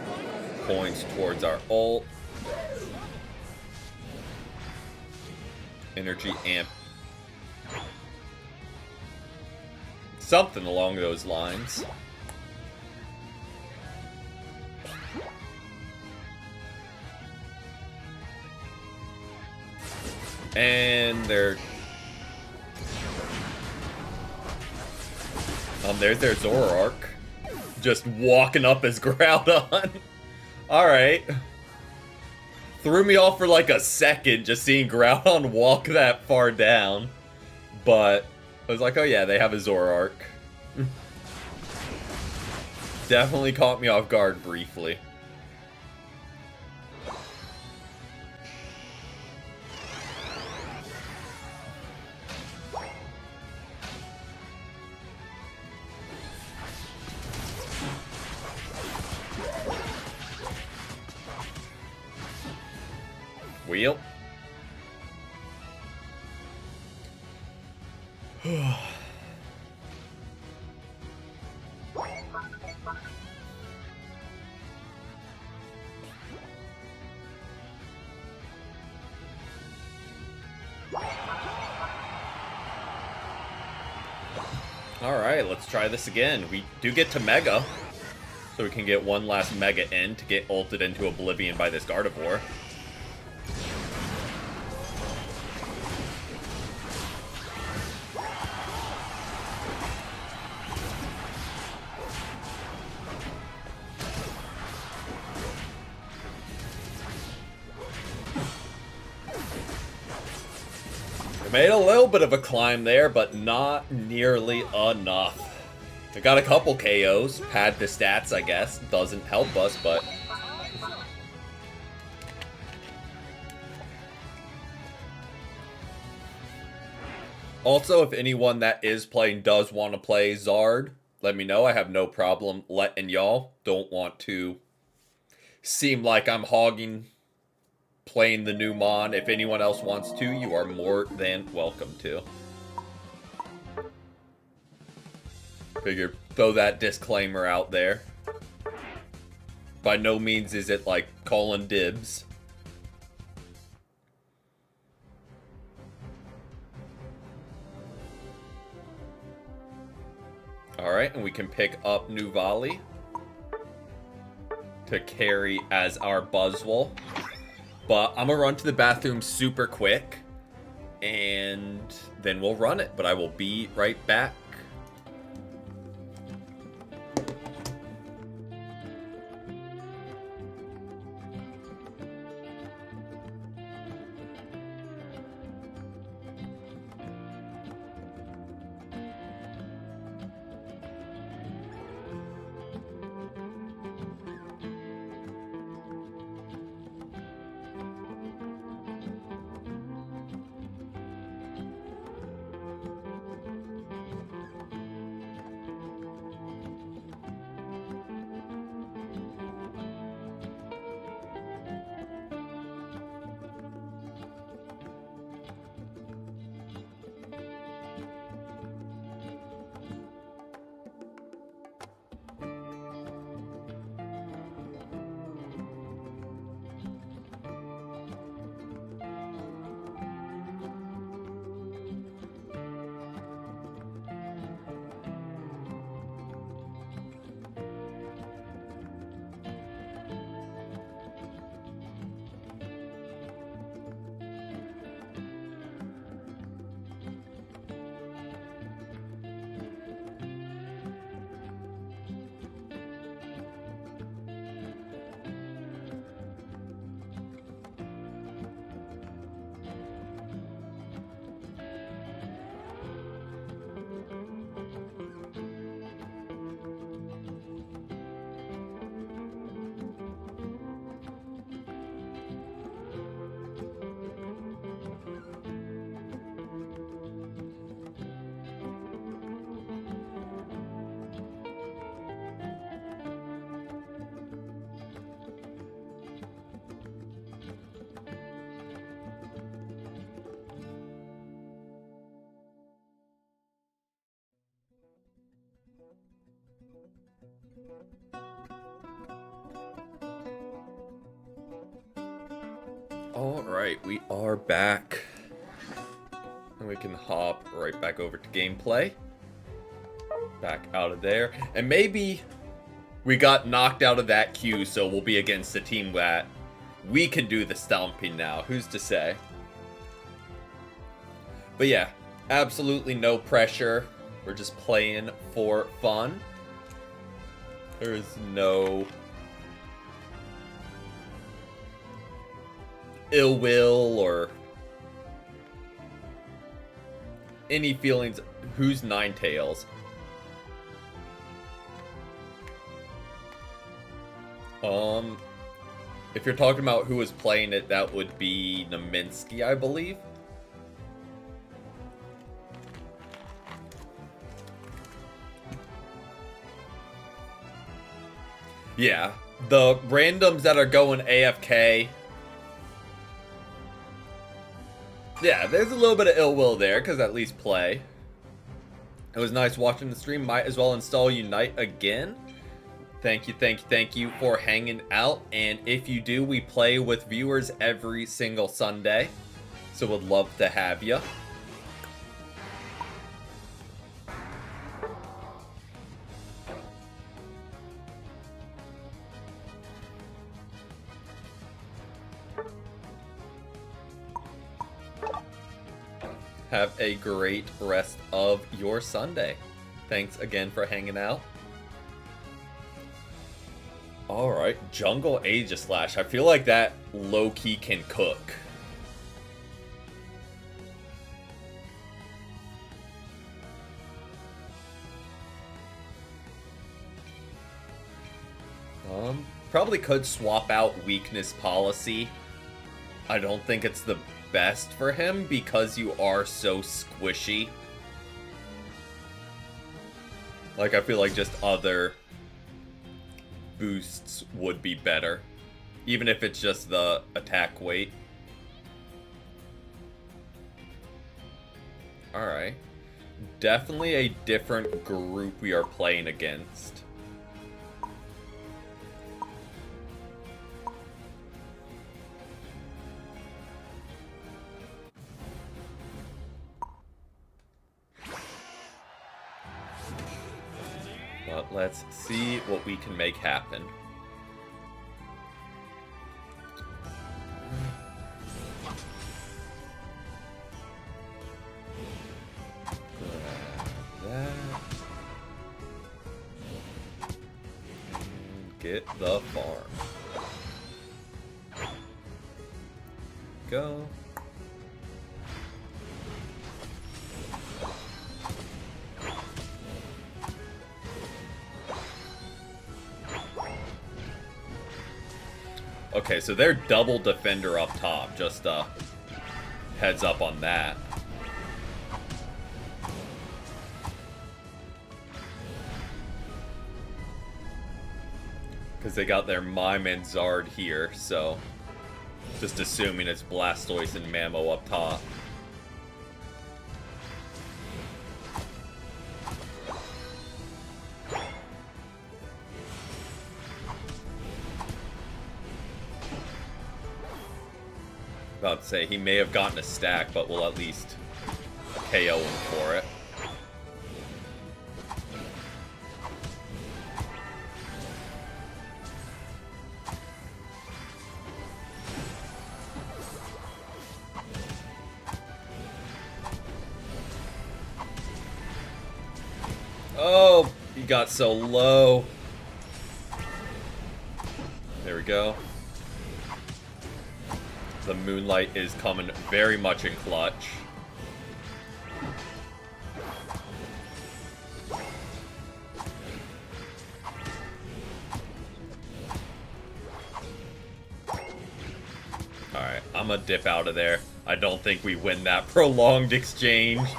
A: points towards our ult. Energy amp. Something along those lines. And they're... there's their Zoroark. Just walking up as Groudon. Alright. Threw me off for like a second just seeing Groudon walk that far down. But I was like, oh yeah, they have a Zoroark. Definitely caught me off guard briefly. Wheel. Alright, let's try this again. We do get to Mega, so we can get one last Mega in to get ulted into Oblivion by this Gardevoir. Made a little bit of a climb there, but not nearly enough. I got a couple KOs, pad the stats, I guess. Doesn't help us, but... Also, if anyone that is playing does want to play Zard, let me know. I have no problem letting y'all. Don't want to seem like I'm hogging playing the new Mon. If anyone else wants to, you are more than welcome to. Figure, throw that disclaimer out there. By no means is it like calling dibs. Alright, and we can pick up Nuvali to carry as our Buzzwole. But I'm gonna run to the bathroom super quick, and then we'll run it. But I will be right back. Alright, we are back. And we can hop right back over to gameplay. Back out of there. And maybe we got knocked out of that queue, so we'll be against a team that we can do the stomping now. Who's to say? But yeah, absolutely no pressure. We're just playing for fun. There is no ill will or any feelings. Who's Ninetales? If you're talking about who was playing it, that would be Naminsky, I believe. Yeah, the randoms that are going AFK. Yeah, there's a little bit of ill will there, because at least play. It was nice watching the stream. Might as well install Unite again. Thank you for hanging out. And if you do, we play with viewers every single Sunday. So would love to have you. Have a great rest of your Sunday. Thanks again for hanging out. Alright, Jungle Aegislash. I feel like that low-key can cook. Probably could swap out Weakness Policy. I don't think it's the best for him because you are so squishy. Like, I feel like just other boosts would be better, even if it's just the attack weight. Alright. Definitely a different group we are playing against. But let's see what we can make happen. That. And get the farm. Go. Okay, so they're double defender up top. Just heads up on that. Because they got their Mime and Zard here, so just assuming it's Blastoise and Mamo up top. About to say, he may have gotten a stack, but we'll at least KO him for it. Oh, he got so low. There we go. The Moonlight is coming very much in clutch. Alright, I'm gonna dip out of there. I don't think we win that prolonged exchange.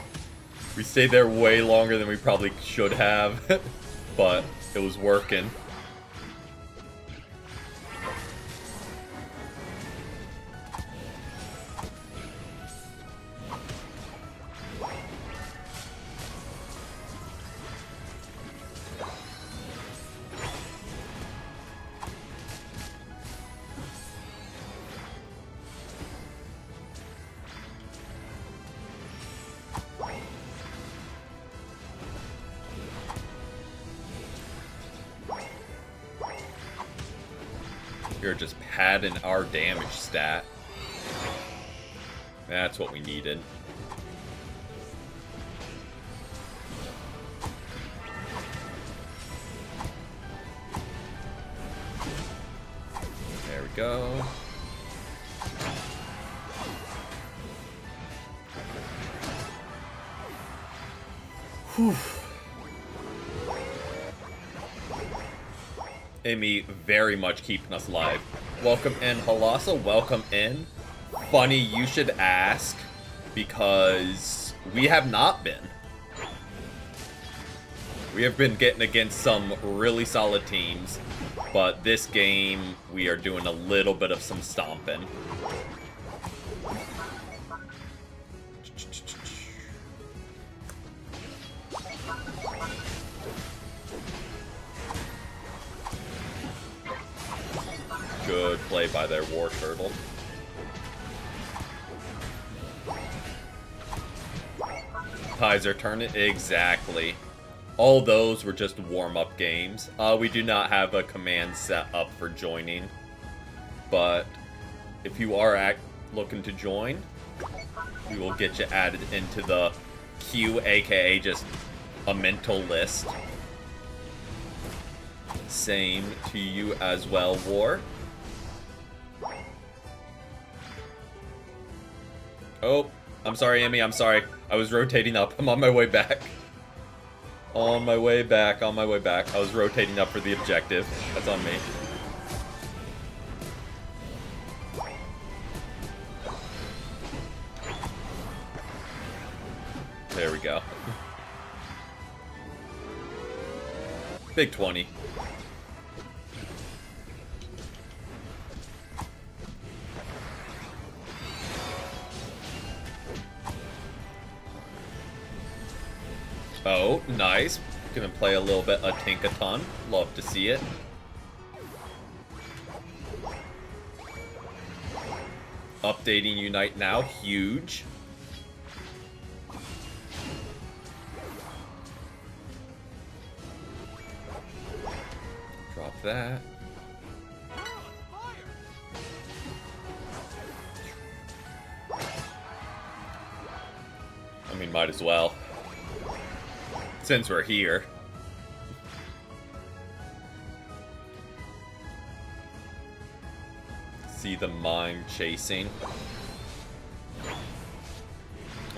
A: We stayed there way longer than we probably should have, but it was working. You're just padding our damage stat. That's what we needed. There we go. Whew. Amy very much keeping us live. Welcome in, Halasa. Welcome in. Funny you should ask, because we have not been. We have been getting against some really solid teams, but this game we are doing a little bit of some stomping. Good play by their War Turtle. Ties are turning. Exactly. All those were just warm-up games. We do not have a command set up for joining. But if you are looking to join, we will get you added into the queue, aka just a mental list. Same to you as well, War. Oh, I'm sorry, Amy, I'm sorry. I was rotating up. I'm on my way back. On my way back, on my way back. I was rotating up for the objective. That's on me. There we go. Big 20. Oh, nice. Gonna play a little bit of Tinkaton. Love to see it. Updating Unite now. Huge. Drop that. I mean, might as well. Since we're here. See the mime chasing.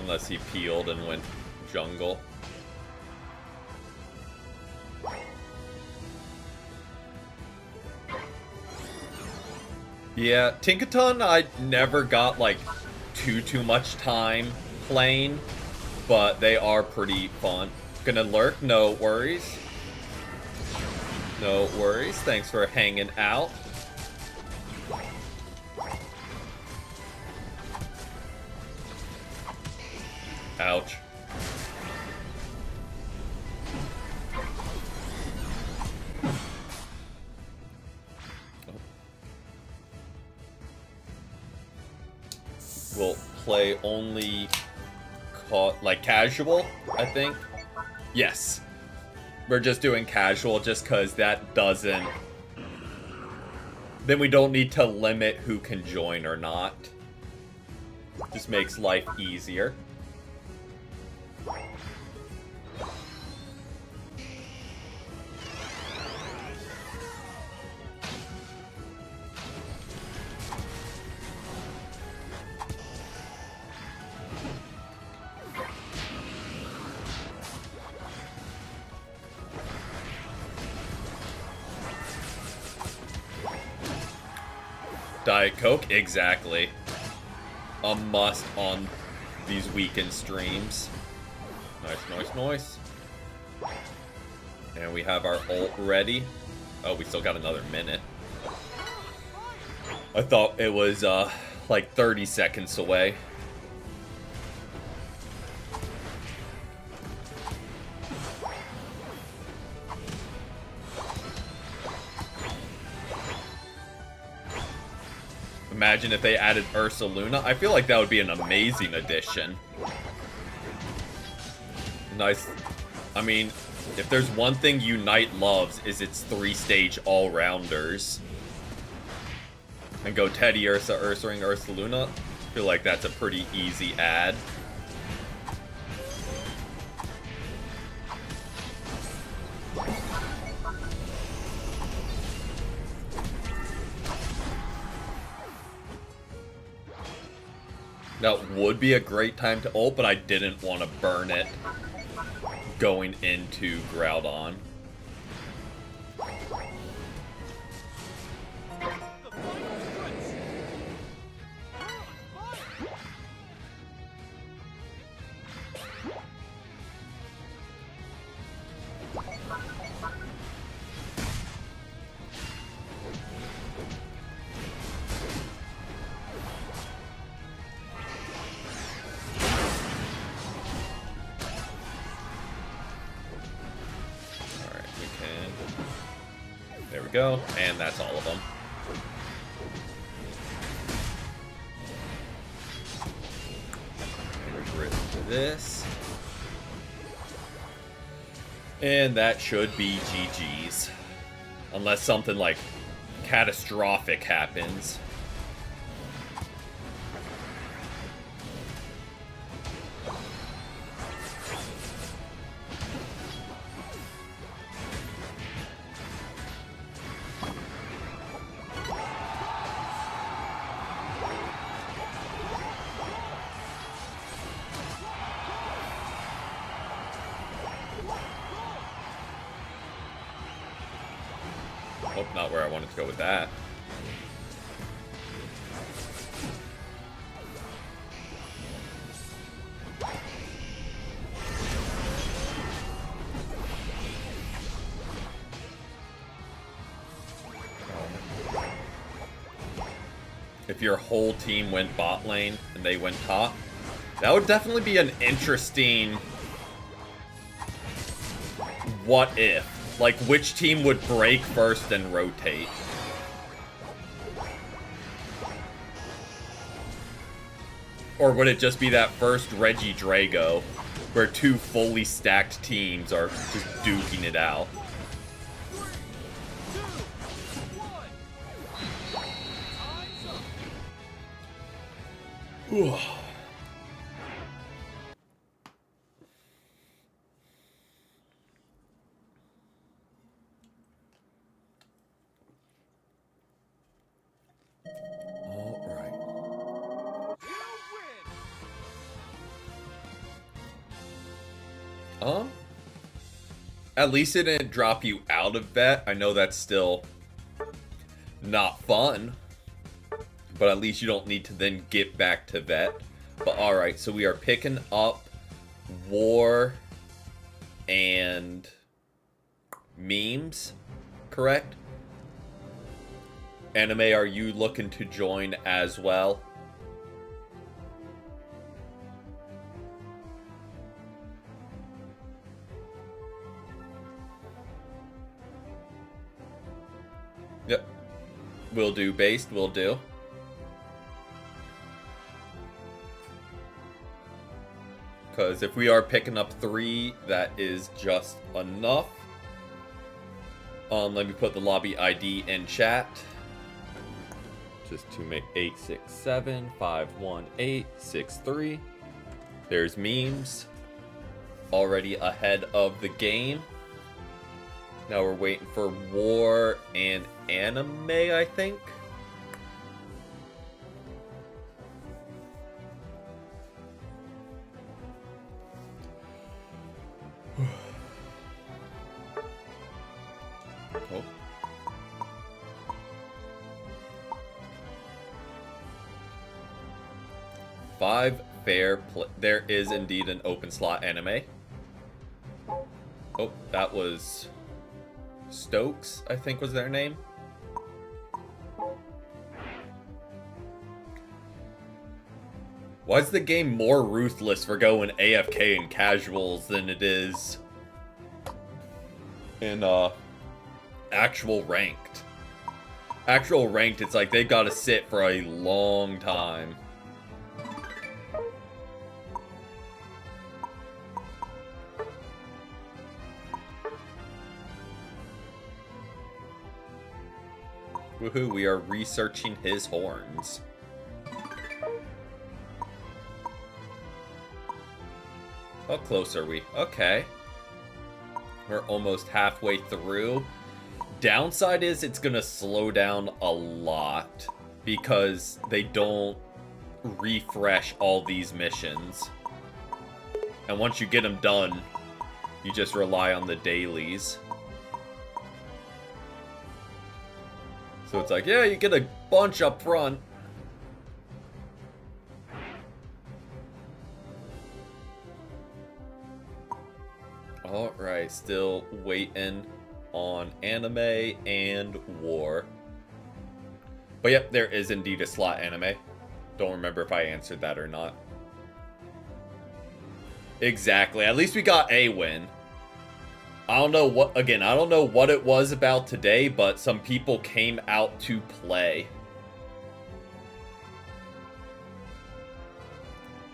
A: Unless he peeled and went jungle. Yeah, Tinkaton I never got like too much time playing, but they are pretty fun. Gonna lurk, no worries. No worries, thanks for hanging out. Ouch. We'll play only like casual, I think. Yes. We're just doing casual just because that doesn't... Then we don't need to limit who can join or not. Just makes life easier. Diet Coke? Exactly. A must on these weekend streams. Nice, nice, nice. And we have our ult ready. Oh, we still got another minute. I thought it was, like 30 seconds away. Imagine if they added Ursaluna. I feel like that would be an amazing addition. Nice. I mean, if there's one thing Unite loves, is its 3-stage all-rounders. And go Teddy, Ursa, Ursaring, Ursaluna. I feel like that's a pretty easy add. That would be a great time to ult, but I didn't want to burn it going into Groudon. There we go, and that's all of them. Get rid of this. And that should be GG's. Unless something like catastrophic happens. Oh, not where I wanted to go with that. If your whole team went bot lane and they went top, that would definitely be an interesting what if. Like, which team would break first and rotate? Or would it just be that first Regidrago, where two fully stacked teams are just duking it out? Ooh. At least it didn't drop you out of vet. I know that's still not fun, but at least you don't need to then get back to vet. But alright, so we are picking up War and Memes, correct? Anime, are you looking to join as well? Yep. Will do. Based, will do. Because if we are picking up 3, that is just enough. Let me put the lobby ID in chat. Just to make 867-518-63. There's Memes. Already ahead of the game. Now we're waiting for War and Anime, I think. Oh. Five fair there is indeed an open slot Anime. Oh, that was Stokes, I think was their name. Why is the game more ruthless for going AFK and casuals than it is in actual ranked? Actual ranked, it's like they gotta sit for a long time. Woohoo, we are researching his horns. How close are we? Okay. We're almost halfway through. Downside is it's gonna slow down a lot because they don't refresh all these missions. And once you get them done, you just rely on the dailies. So it's like, yeah, you get a bunch up front. Alright, still waiting on anime and war. But yep, there is indeed a slot anime. Don't remember if I answered that or not. Exactly. At least we got a win. I don't know what, again, I don't know what it was about today, but some people came out to play.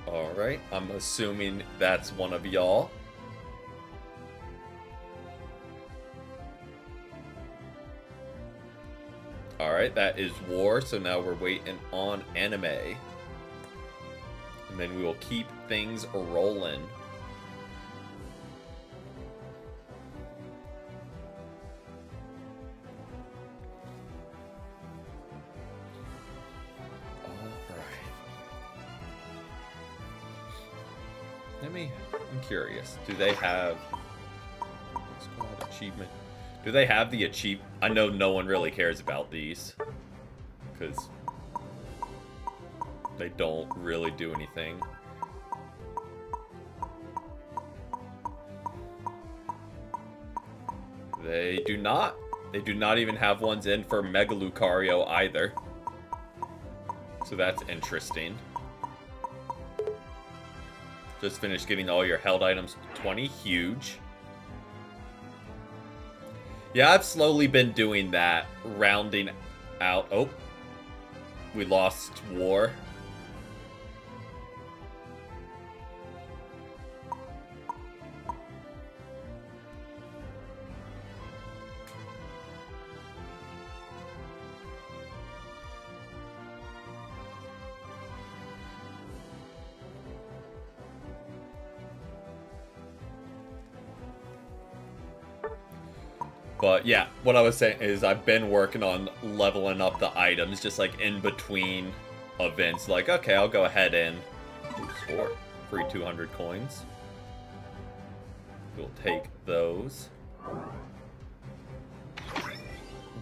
A: Alright, I'm assuming that's one of y'all. Alright, that is war, so now we're waiting on anime. And then we will keep things rolling. I'm curious. Do they have squad achievement? Do they have the achievement? I know no one really cares about these because they don't really do anything. They do not. They do not even have ones in for Mega Lucario either. So that's interesting. Just finished getting all your held items 20. Huge. Yeah, I've slowly been doing that. Rounding out. Oh. We lost war. But yeah, what I was saying is I've been working on leveling up the items just like in between events. Like, okay, I'll go ahead and score free 200 coins. We'll take those.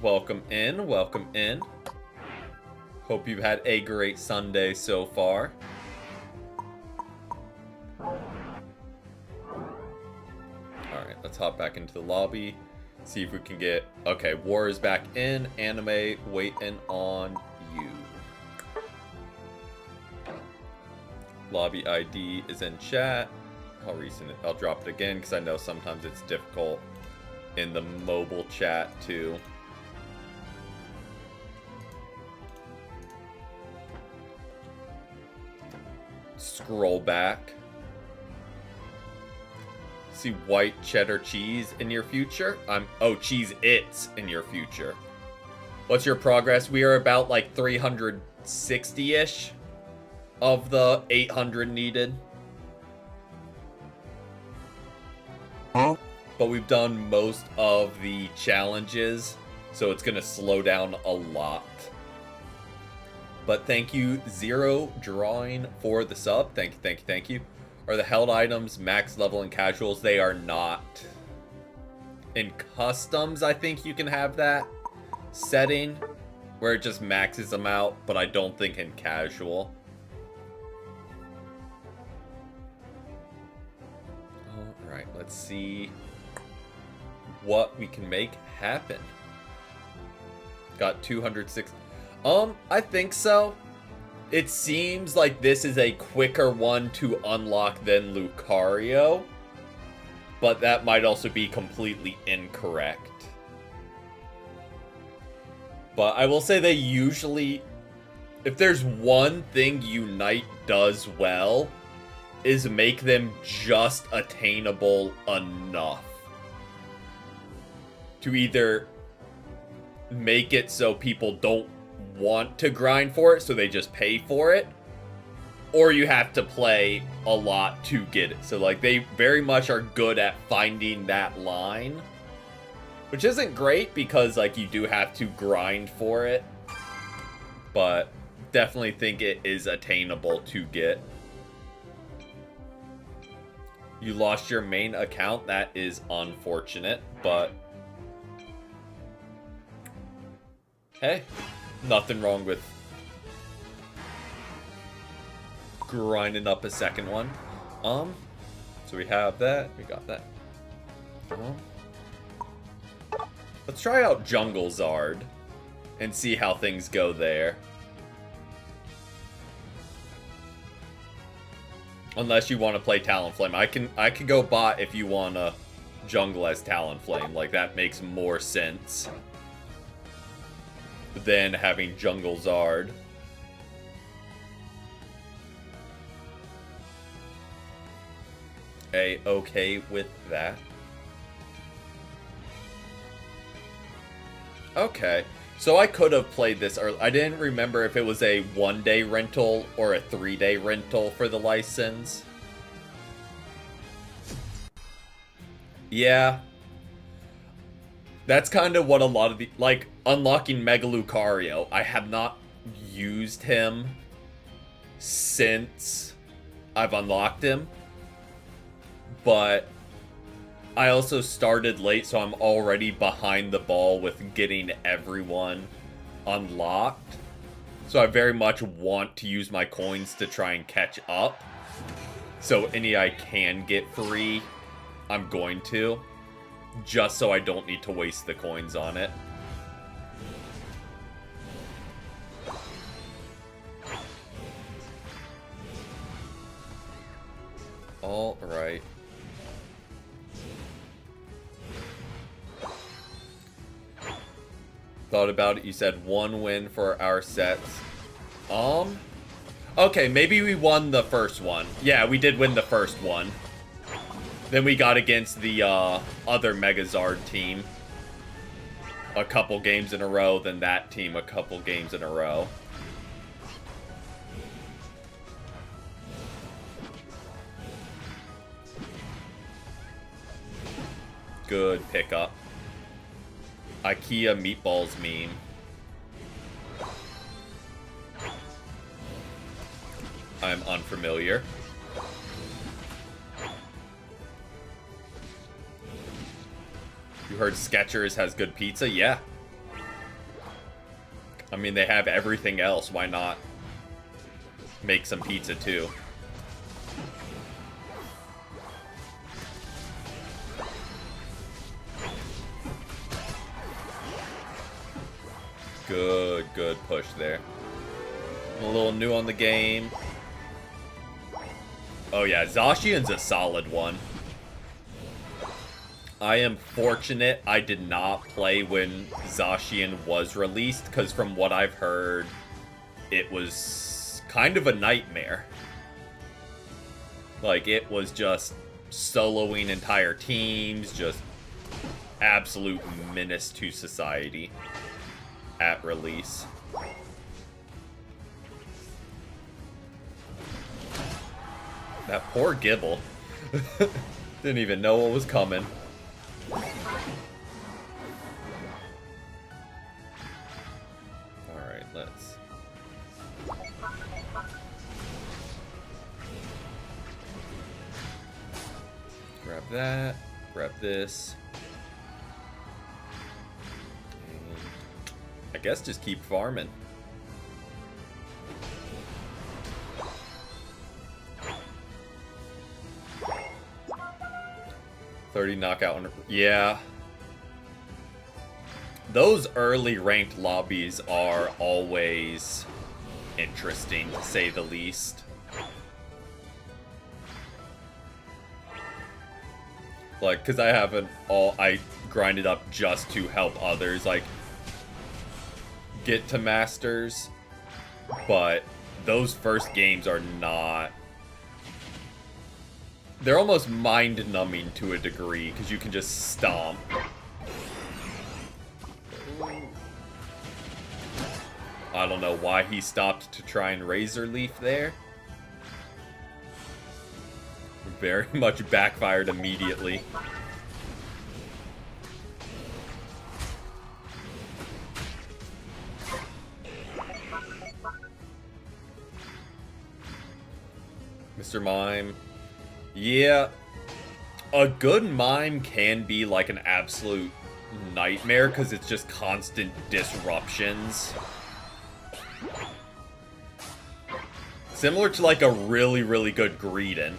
A: Welcome in, welcome in. Hope you've had a great Sunday so far. Alright, let's hop back into the lobby. See if we can get... Okay, war is back in. Anime, waiting on you. Lobby ID is in chat. I'll resend it. I'll drop it again because I know sometimes it's difficult in the mobile chat too. Scroll back. See white cheddar cheese in your future? Oh, Cheez-Its in your future. What's your progress? We are about like 360-ish of the 800 needed.
B: Huh?
A: But we've done most of the challenges, so it's gonna slow down a lot. But thank you, Zero Drawing, for the sub. Thank you, thank you, thank you. Are the held items max level in casuals? They are not. In customs, I think you can have that setting where it just maxes them out, but I don't think in casual. Alright, let's see what we can make happen. Got 206. I think so. It seems like this is a quicker one to unlock than Lucario, but that might also be completely incorrect. But I will say they usually, if there's one thing Unite does well, is make them just attainable enough to either make it so people don't want to grind for it, so they just pay for it, or you have to play a lot to get it. So like they very much are good at finding that line, which isn't great because like you do have to grind for it, but definitely think it is attainable to get. You lost your main account. That is unfortunate, but hey, nothing wrong with grinding up a second one. So we have that. We got that. Let's try out Jungle Zard and see how things go there. Unless you want to play Talonflame. I can go bot if you want to jungle as Talonflame. Like, that makes more sense than having Jungle Zard. Okay with that. Okay. So I could have played this early. I didn't remember if it was a 1-day rental or a 3-day rental for the license. Yeah. That's kind of what a lot of the... Like, unlocking Mega Lucario. I have not used him since I've unlocked him. But I also started late, so I'm already behind the ball with getting everyone unlocked. So I very much want to use my coins to try and catch up. So any I can get free, I'm going to. Just so I don't need to waste the coins on it. Alright. Thought about it. You said 1 win for our sets. Okay, maybe we won the first one. Yeah, we did win the first one. Then we got against the other Megazard team a couple games in a row, then that team a couple games in a row. Good pickup. IKEA meatballs meme. I'm unfamiliar. You heard Skechers has good pizza? Yeah. I mean, they have everything else. Why not make some pizza too? Good push there. I'm a little new on the game. Oh yeah, Zacian's a solid one. I am fortunate I did not play when Zacian was released, because from what I've heard, it was kind of a nightmare. Like, it was just soloing entire teams, just absolute menace to society at release. That poor Gibble. Didn't even know what was coming. Alright, let's... grab that. Grab this. And I guess just keep farming. $30 knockout. Yeah. Those early ranked lobbies are always interesting, to say the least. Like, because I grinded up just to help others, like, get to Masters. But those first games are not... They're almost mind-numbing to a degree, because you can just stomp. I don't know why he stopped to try and Razor Leaf there. Very much backfired immediately. Mr. Mime. Yeah. A good Mime can be like an absolute nightmare because it's just constant disruptions. Similar to like a really, really good Greedent.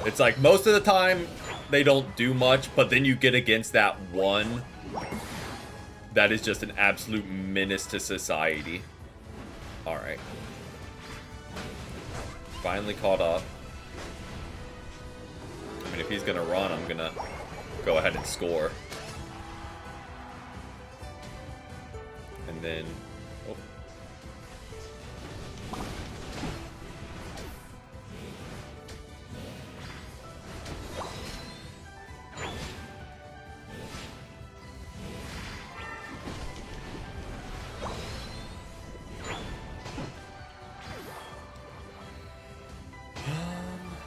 A: It's like most of the time they don't do much, but then you get against that one that is just an absolute menace to society. Alright. Finally caught up. I mean, if he's gonna run, I'm gonna go ahead and score. And then... oh.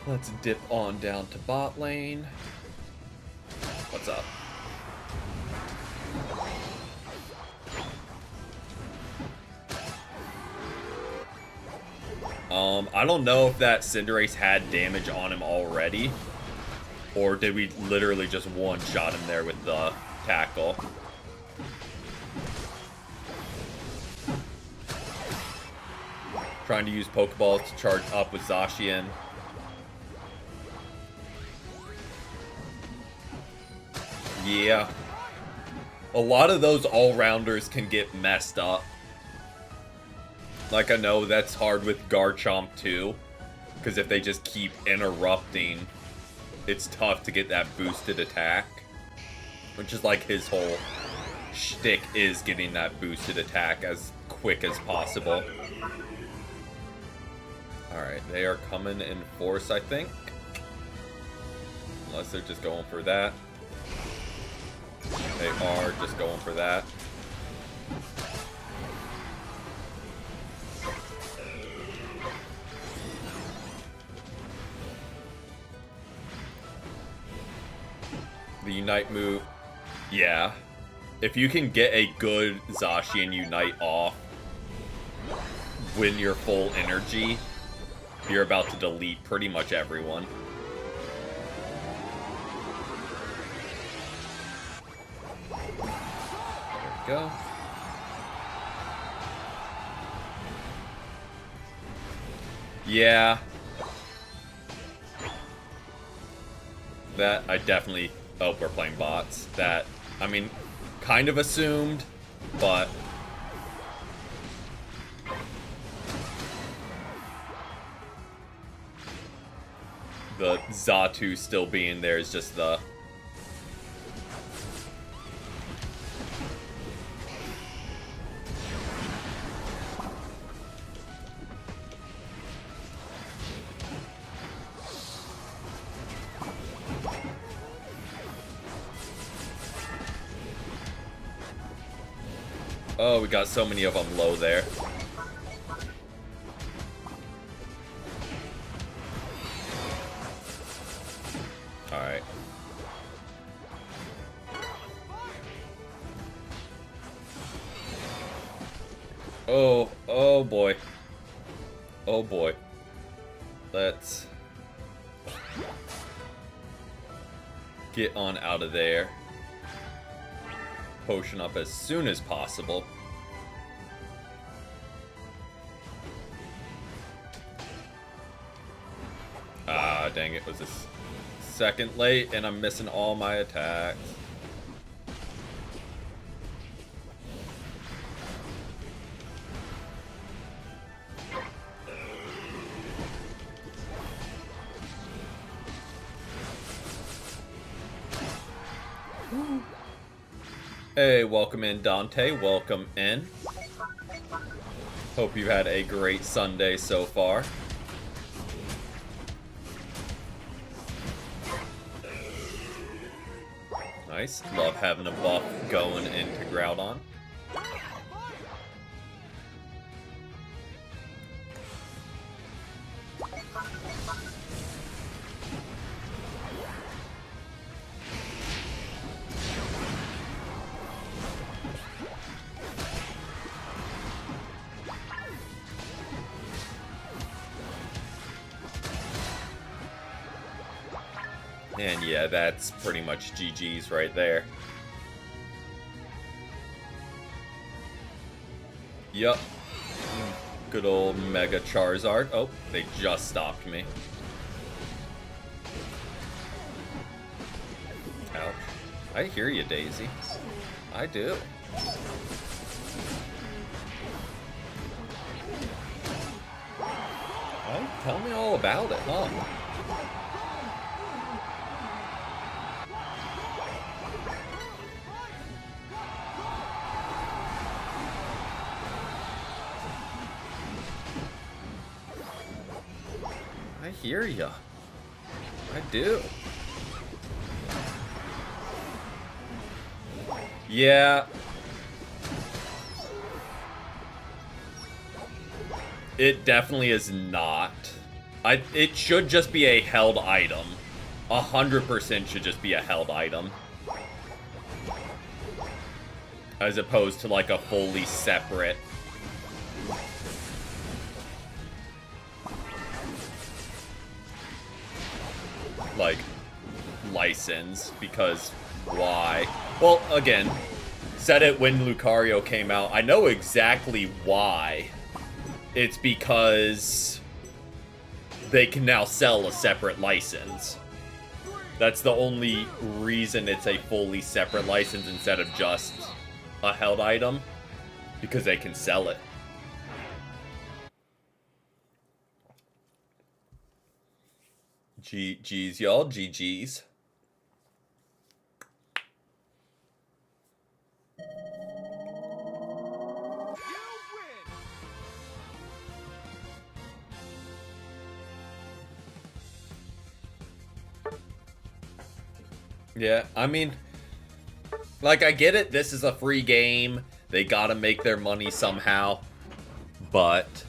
A: Let's dip on down to bot lane. What's up? I don't know if that Cinderace had damage on him already, or did we literally just one-shot him there with the tackle? Trying to use Pokeballs to charge up with Zacian. Yeah. A lot of those all-rounders can get messed up. Like, I know that's hard with Garchomp too, because if they just keep interrupting, it's tough to get that boosted attack. Which is like his whole shtick, is getting that boosted attack as quick as possible. Alright, they are coming in force, I think. Unless they're just going for that. They are just going for that. The Unite move, yeah. If you can get a good Zacian Unite off when you're full energy, you're about to delete pretty much everyone. There we go. Yeah. That, I definitely... oh, we're playing bots. That, I mean, kind of assumed, but... the Xatu still being there is just the... oh, we got so many of them low there. Alright. Oh, oh boy. Oh boy. Let's get on out of there. Potion up as soon as possible. Ah, dang it, was this second late and I'm missing all my attacks. Hey, welcome in, Dante. Welcome in. Hope you had a great Sunday so far. Nice. Love having a buff going into Groudon. And yeah, that's pretty much GG's right there. Yup. Good old Mega Charizard. Oh, they just stopped me. Ouch. I hear you, Daisy. I do. Well, tell me all about it, huh? I hear ya. I do. Yeah. It definitely is not. It should just be a held item. 100% should just be a held item. As opposed to like a fully separate. Like, license, because why? Well, again, said it when Lucario came out. I know exactly why. It's because they can now sell a separate license. That's the only reason it's a fully separate license instead of just a held item. Because they can sell it. GG's, y'all. GG's. Yeah, I mean, like, I get it. This is a free game. They gotta make their money somehow. But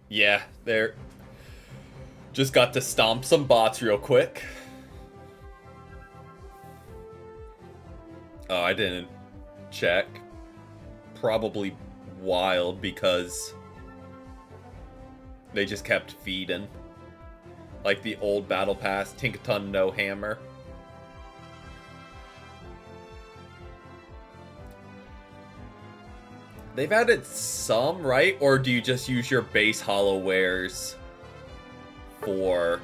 A: yeah, they're just got to stomp some bots real quick. Oh, I didn't check. Probably wild because they just kept feeding. Like the old Battle Pass, Tinkaton no hammer. They've added some, right? Or do you just use your base hollow wares for,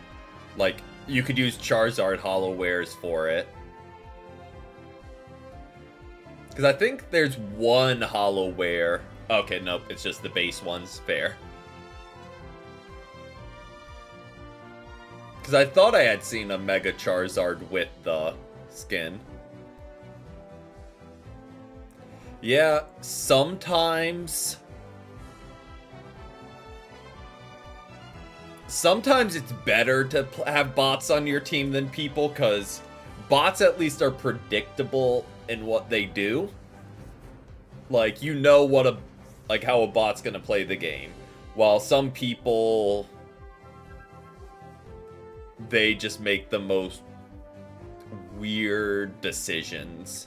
A: like, you could use Charizard hollow wares for it. Because I think there's one hollow ware. Okay, nope, it's just the base ones. Fair. Because I thought I had seen a Mega Charizard with the skin. Yeah, sometimes it's better to have bots on your team than people, because bots at least are predictable in what they do. Like, you know what how a bot's gonna play the game. While some people, they just make the most weird decisions.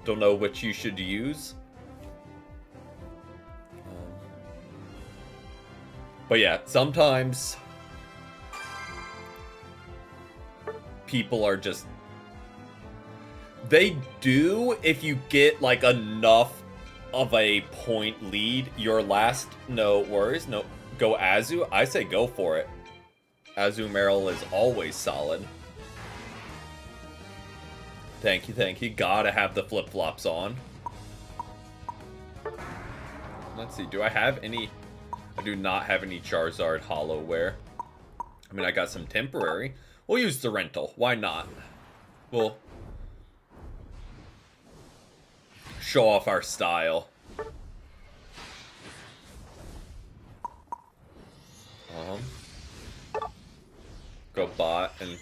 A: Don't know which you should use. But yeah, sometimes people are just... They do, if you get like enough of a point lead, your last... No worries, no. Go Azu? I say go for it. Azumarill is always solid. Thank you, thank you. Gotta have the flip-flops on. Let's see, do I have any... I do not have any Charizard Hollowware. I mean, I got some temporary. We'll use the rental. Why not? We'll show off our style. Go bot and...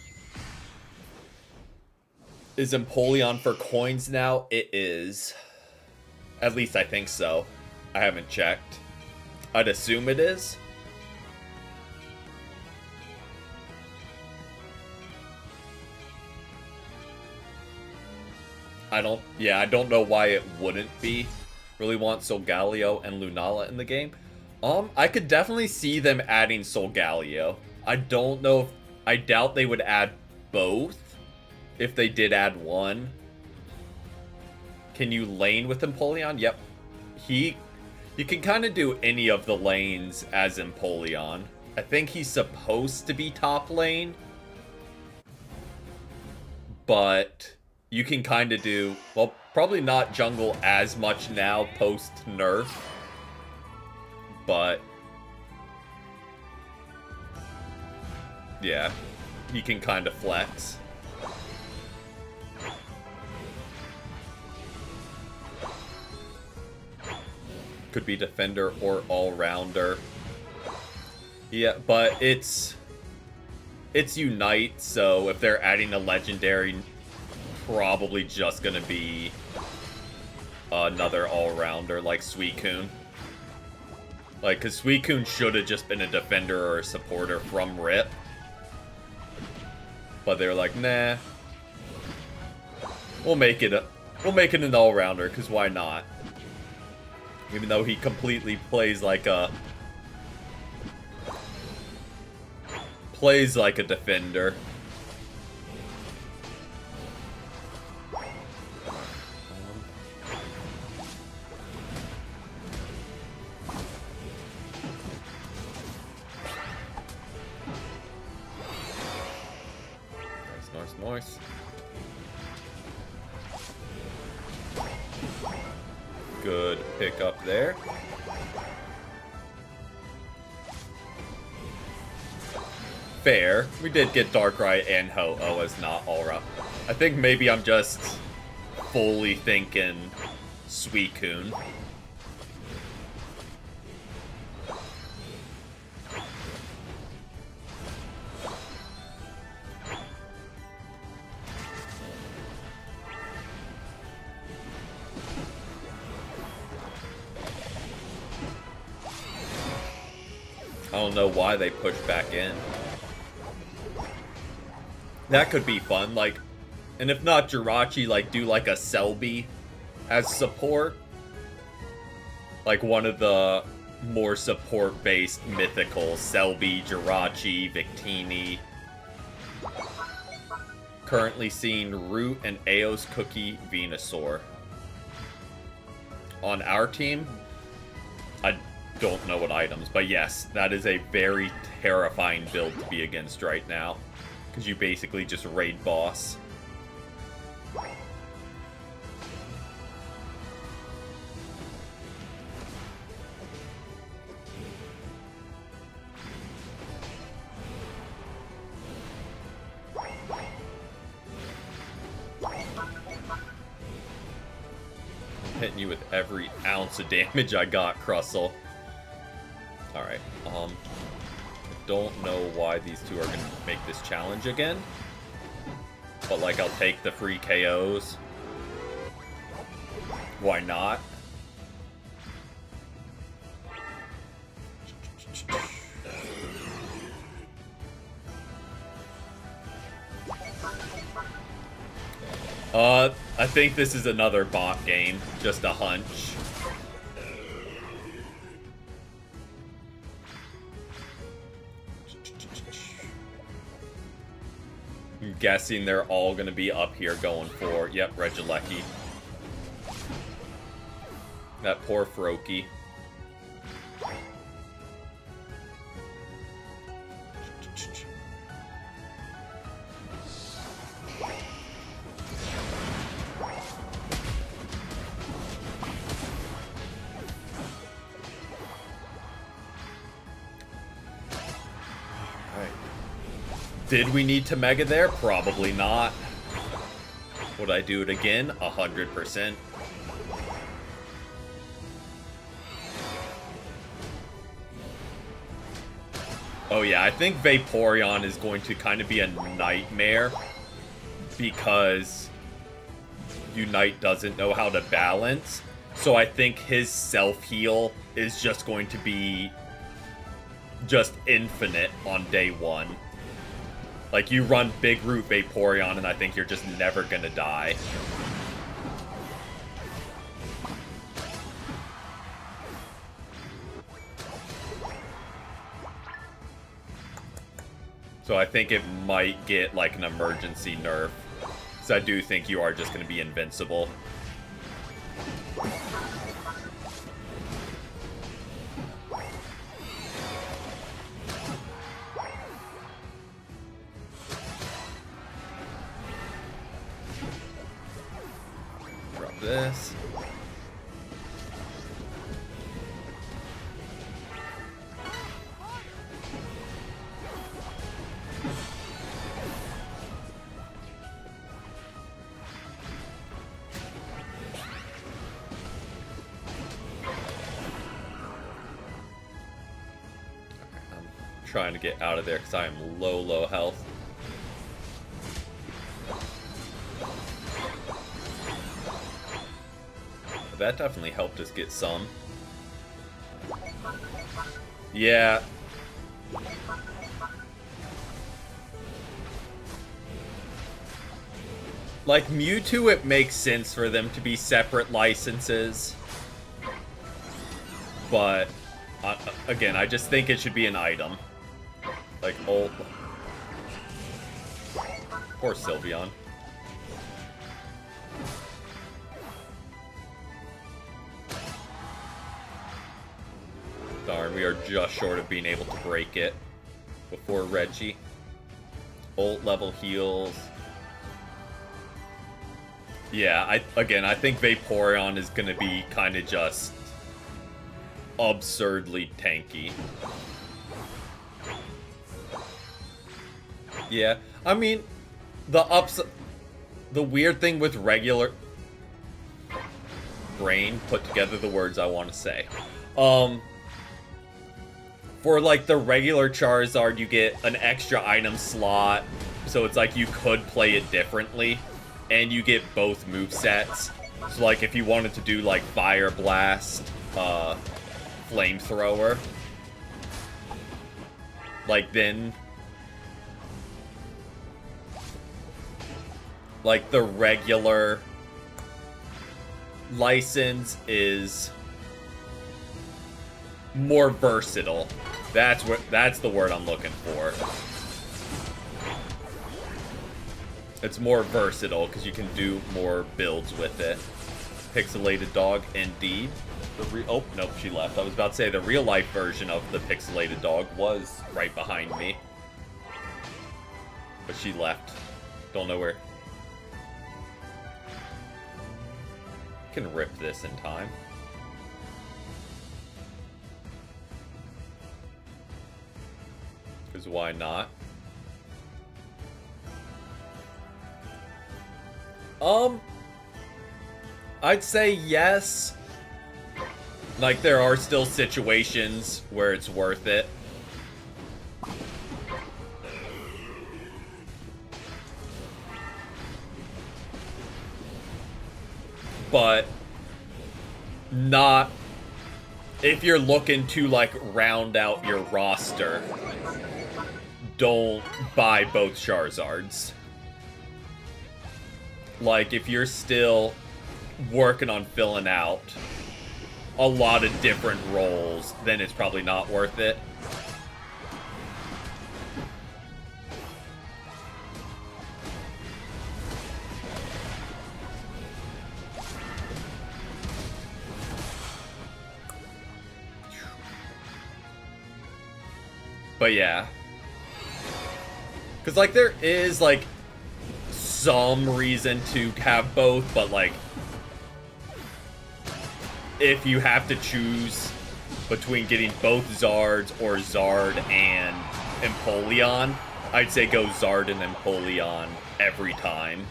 A: Is Empoleon for coins now? It is. At least I think so. I haven't checked. I'd assume it is. I don't know why it wouldn't be. Really want Solgaleo and Lunala in the game. I could definitely see them adding Solgaleo. I don't know if... I doubt they would add both. If they did add one. Can you lane with Empoleon? Yep. You can kind of do any of the lanes as Empoleon. I think he's supposed to be top lane. But you can kind of do... Well, probably not jungle as much now post-nerf. But... yeah. He can kind of flex. Could be defender or all-rounder. Yeah, but it's Unite, so if they're adding a legendary, probably just gonna be another all-rounder like Suicune. Like, because Suicune should have just been a defender or a supporter from RIP. But they were like, nah. We'll make it an all-rounder, because why not? Even though he completely plays like a defender. Nice. Good pick up there. Fair. We did get Darkrai and Ho-Oh as not Aura. I think maybe I'm just fully thinking Suicune. I don't know why they pushed back in. That could be fun, like, and if not Jirachi, like, do like a Selby as support. Like one of the more support-based mythicals, Selby, Jirachi, Victini. Currently seeing Root and Eos Cookie Venusaur. On our team, I don't know what items, but yes, that is a very terrifying build to be against right now. Because you basically just raid boss. I'm hitting you with every ounce of damage I got, Crustle. Alright, don't know why these two are going to make this challenge again. But, like, I'll take the free KOs. Why not? I think this is another bot game. Just a hunch. I'm guessing they're all going to be up here going for, yep, Regieleki. That poor Froakie. Did we need to Mega there? Probably not. Would I do it again? 100%. Oh yeah, I think Vaporeon is going to kind of be a nightmare because Unite doesn't know how to balance. So I think his self-heal is just going to be just infinite on day one. Like, you run Big Root Vaporeon, and I think you're just never gonna die. So I think it might get like an emergency nerf. So I do think you are just going to be invincible. Drop this. Trying to get out of there because I am low health. That definitely helped us get some. Yeah. Like Mewtwo, it makes sense for them to be separate licenses. But, again, I just think it should be an item. Like, old. Poor Sylveon. Darn, we are just short of being able to break it before Reggie. Ult level heals. Yeah, I think Vaporeon is gonna be kind of just absurdly tanky. Yeah, I mean, the weird thing with regular brain put together the words I want to say. For like the regular Charizard, you get an extra item slot, so it's like you could play it differently, and you get both movesets. So like if you wanted to do like Fire Blast, Flamethrower, like then like the regular license is more versatile. That's the word I'm looking for. It's more versatile because you can do more builds with it. Pixelated Dog, indeed. Oh, nope, she left. I was about to say the real life version of the Pixelated Dog was right behind me. But she left. Don't know where. Can rip this in time. Because why not? I'd say yes. Like, there are still situations where it's worth it. But not if you're looking to like round out your roster. Don't buy both Charizards. Like if you're still working on filling out a lot of different roles, then it's probably not worth it. But yeah. Because, like, there is, like, some reason to have both, but, like, if you have to choose between getting both Zards or Zard and Empoleon, I'd say go Zard and Empoleon every time.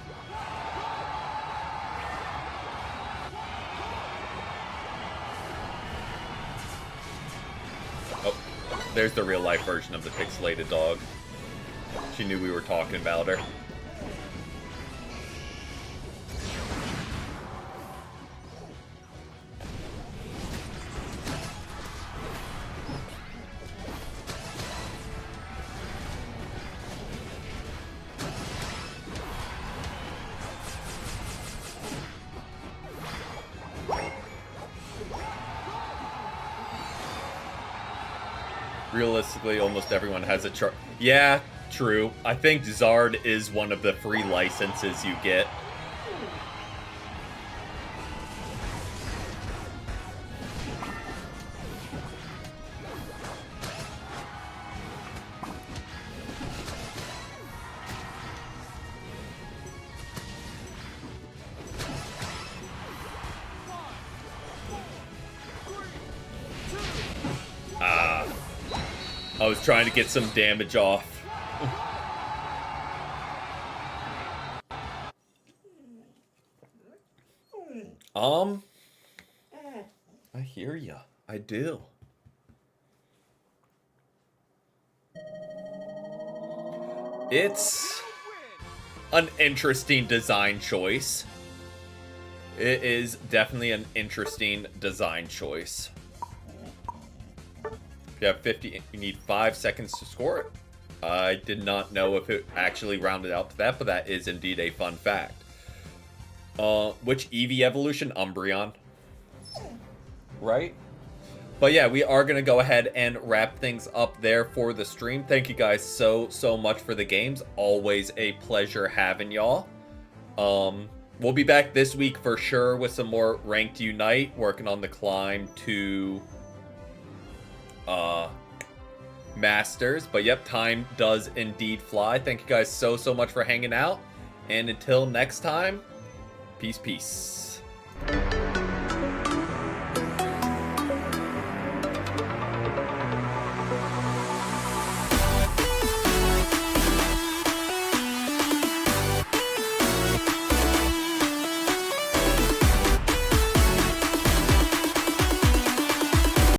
A: Oh, there's the real life version of the Pixelated Dog. She knew we were talking about her. Realistically, almost everyone has a char. Yeah, True. I think Zard is one of the free licenses you get. I was trying to get some damage off. I hear ya. I do. It's an interesting design choice. It is definitely an interesting design choice. If you have 50, you need 5 seconds to score it. I did not know if it actually rounded out to that, but that is indeed a fun fact. Which Eevee evolution? Umbreon. Right? But yeah, we are going to go ahead and wrap things up there for the stream. Thank you guys so much for the games. Always a pleasure having y'all. We'll be back this week for sure with some more Ranked Unite, working on the climb to Masters. But yep, time does indeed fly. Thank you guys so much for hanging out. And until next time, peace.